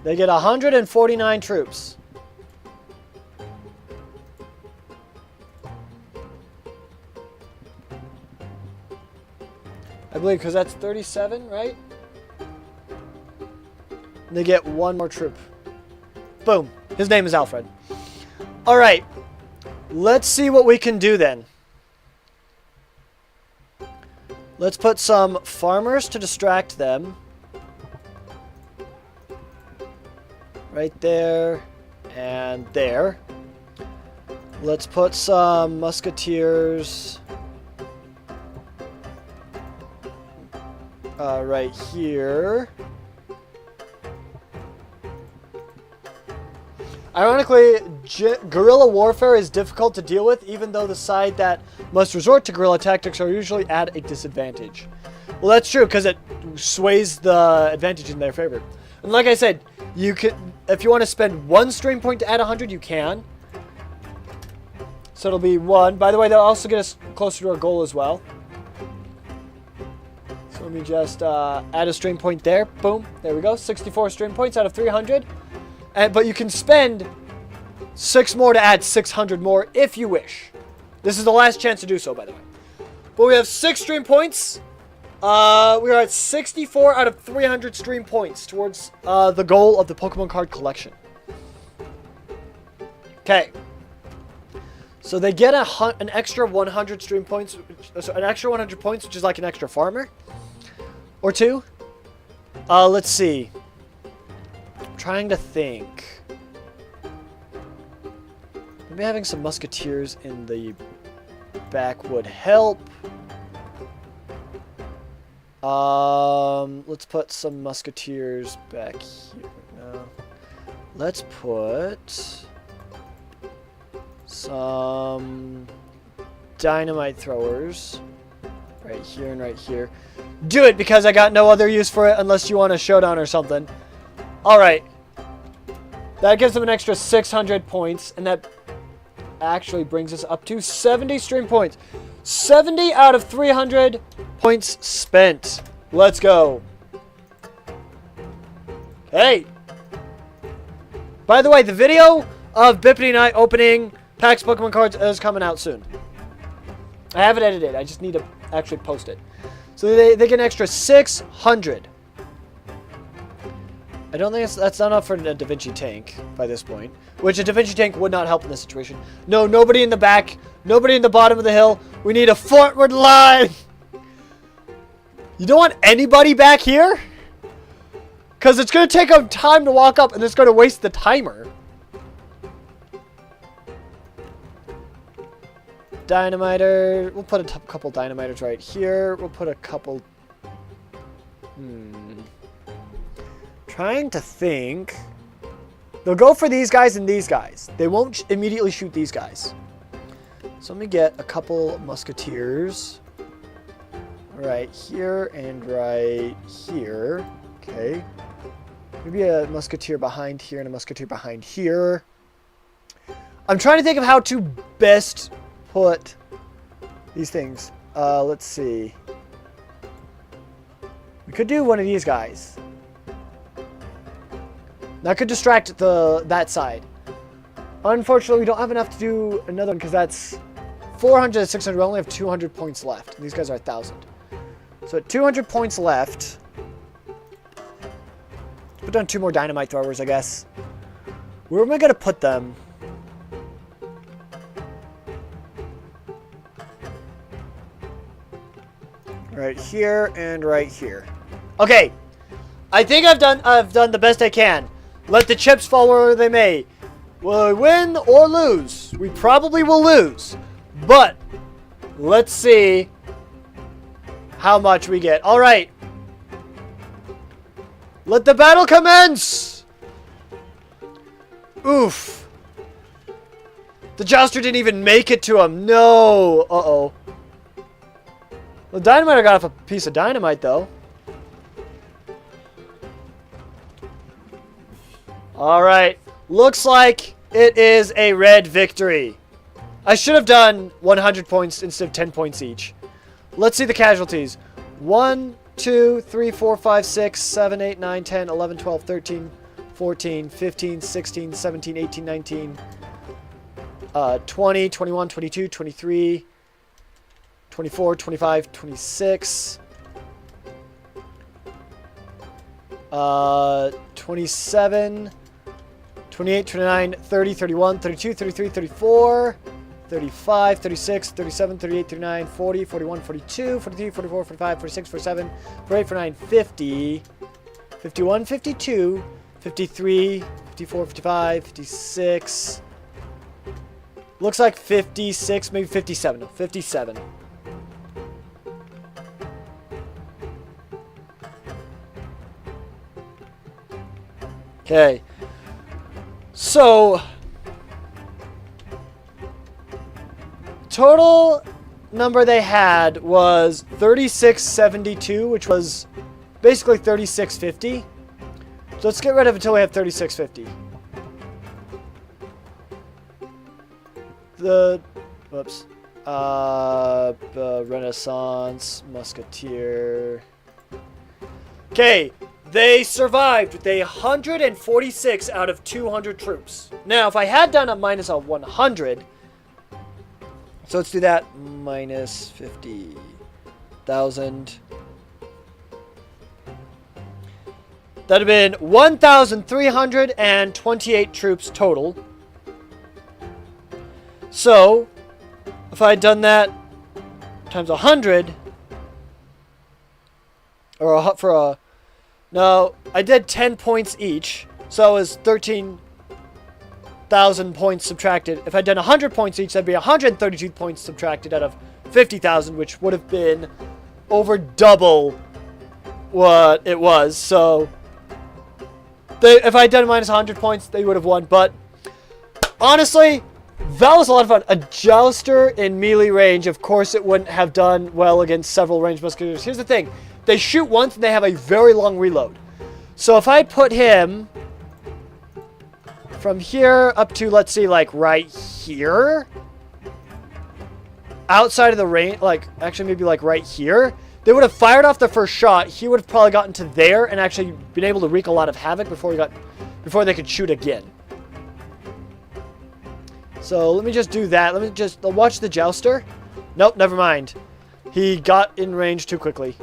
They get 149 troops. I believe because that's 37, right? They get one more troop. Boom. His name is Alfred. All right. Let's see what we can do then. Let's put some farmers to distract them. Right there and there. Let's put some musketeers right here. Ironically, guerrilla warfare is difficult to deal with, even though the side that must resort to guerrilla tactics are usually at a disadvantage. Well, that's true, because it sways the advantage in their favor. And like I said, you can, if you want to spend one stream point to add 100, you can. So it'll be 1. By the way, that'll also get us closer to our goal as well. So let me just add a stream point there. Boom. There we go. 64 stream points out of 300. But you can spend 6 more to add 600 more if you wish. This is the last chance to do so, by the way. But we have 6 stream points. We are at 64 out of 300 stream points towards the goal of the Pokemon card collection. Okay. So they get an extra 100 stream points, so an extra 100 points, which is like an extra farmer or 2. Let's see. I'm trying to think. Maybe having some musketeers in the back would help. Let's put some musketeers back here. No. Let's put some dynamite throwers right here and right here. Do it because I got no other use for it unless you want a showdown or something. Alright. That gives them an extra 600 points, and that actually brings us up to 70 stream points. 70 out of 300 points spent. Let's go. Hey. By the way, the video of Bippity and I opening packs Pokemon cards is coming out soon. I haven't edited it. I just need to actually post it. So they get an extra 600. I don't think that's not enough for a Da Vinci tank by this point. Which a Da Vinci tank would not help in this situation. No, nobody in the back. Nobody in the bottom of the hill. We need a forward line. You don't want anybody back here? Because it's going to take them time to walk up and it's going to waste the timer. Dynamiter. We'll put a couple dynamiters right here. We'll put a couple... Trying to think. They'll go for these guys and these guys. They won't immediately shoot these guys. So let me get a couple musketeers. Right here and right here. Okay. Maybe a musketeer behind here and a musketeer behind here. I'm trying to think of how to best put these things. Let's see. We could do one of these guys. That could distract that side. Unfortunately, we don't have enough to do another one because that's 400 to 600. We only have 200 points left. And these guys are 1,000. So at 200 points left. Put down 2 more dynamite throwers, I guess. Where am I going to put them? Right here and right here. Okay. I think I've done the best I can. Let the chips fall where they may. Will we win or lose? We probably will lose. But let's see how much we get. All right. Let the battle commence. Oof. The jouster didn't even make it to him. No. Uh-oh. The dynamiter got off a piece of dynamite, though. Alright, looks like it is a red victory. I should have done 100 points instead of 10 points each. Let's see the casualties. 1, 2, 3, 4, 5, 6, 7, 8, 9, 10, 11, 12, 13, 14, 15, 16, 17, 18, 19, 20, 21, 22, 23, 24, 25, 26, 27, 28, 29, 30, 31, 32, 33, 34, 35, 36, 37, 38, 39, 40, 41, 42, 43, 44, 45, 46, 47, 48, 49, 50, 51, 52, 53, 54, 55, 56. Looks like 56, maybe 57. No, 57. Okay. So, total number they had was 3672, which was basically 3650. So let's get rid of it until we have 3650. Whoops. Renaissance, Musketeer. Okay, they survived with 146 out of 200 troops. Now, if I had done a minus of 100, so let's do that. Minus 50,000. That would have been 1,328 troops total. So, if I had done that times 100, no, I did 10 points each, so it was 13,000 points subtracted. If I'd done 100 points each, that'd be 132 points subtracted out of 50,000, which would have been over double what it was. So, if I'd done minus 100 points, they would have won. But, honestly, that was a lot of fun. A jouster in melee range, of course it wouldn't have done well against several ranged musketeers. Here's the thing. They shoot once and they have a very long reload. So if I put him from here up to, let's see, like right here, outside of the range, like actually maybe like right here, they would have fired off the first shot. He would have probably gotten to there and actually been able to wreak a lot of havoc before they could shoot again. So let me just do that. Let me just watch the jouster. Nope, never mind. He got in range too quickly.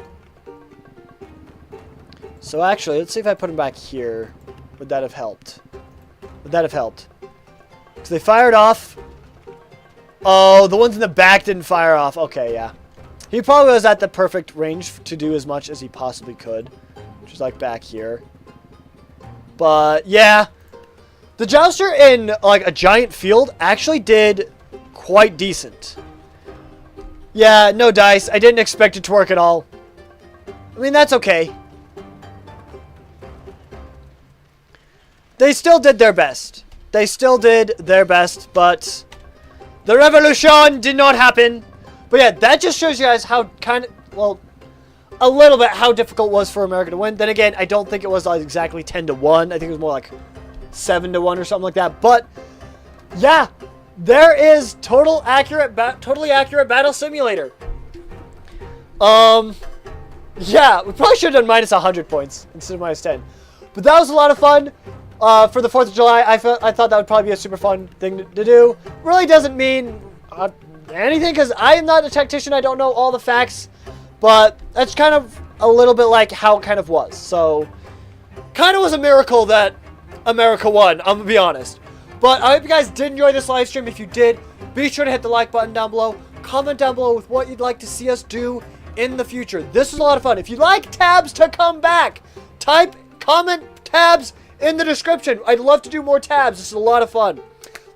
So actually, let's see if I put him back here. Would that have helped? Would that have helped? Because they fired off. Oh, the ones in the back didn't fire off. Okay, yeah. He probably was at the perfect range to do as much as he possibly could. Which is like back here. But, yeah. The jouster in like a giant field actually did quite decent. Yeah, no dice. I didn't expect it to work at all. I mean, that's okay. They still did their best. They still did their best, but the revolution did not happen. But yeah, that just shows you guys how a little bit how difficult it was for America to win. Then again, I don't think it was like exactly 10-1. I think it was more like 7-1 or something like that. But yeah, there is totally accurate battle simulator. Yeah, we probably should have done minus 100 points instead of minus 10. But that was a lot of fun. For the 4th of July, I thought that would probably be a super fun thing to do. Really doesn't mean anything because I am not a tactician. I don't know all the facts. But that's kind of a little bit like how it kind of was. So, kind of was a miracle that America won, I'm going to be honest. But I hope you guys did enjoy this live stream. If you did, be sure to hit the like button down below. Comment down below with what you'd like to see us do in the future. This was a lot of fun. If you'd like tabs to come back, comment tabs in the description. I'd love to do more tabs. This is a lot of fun.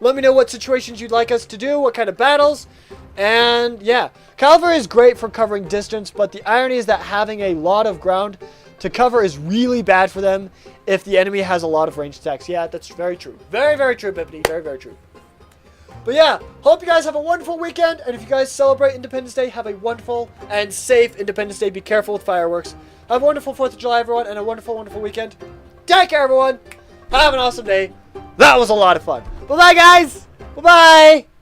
Let me know what situations you'd like us to do, what kind of battles. And yeah, cavalry is great for covering distance, but the irony is that having a lot of ground to cover is really bad for them if the enemy has a lot of ranged attacks. Yeah, that's very true. Very, very true, Bippity. Very, very true. But yeah, hope you guys have a wonderful weekend. And if you guys celebrate Independence Day, have a wonderful and safe Independence Day. Be careful with fireworks. Have a wonderful 4th of July, everyone, and a wonderful, wonderful weekend. Take care, everyone. Have an awesome day. That was a lot of fun. Bye-bye, guys. Bye-bye.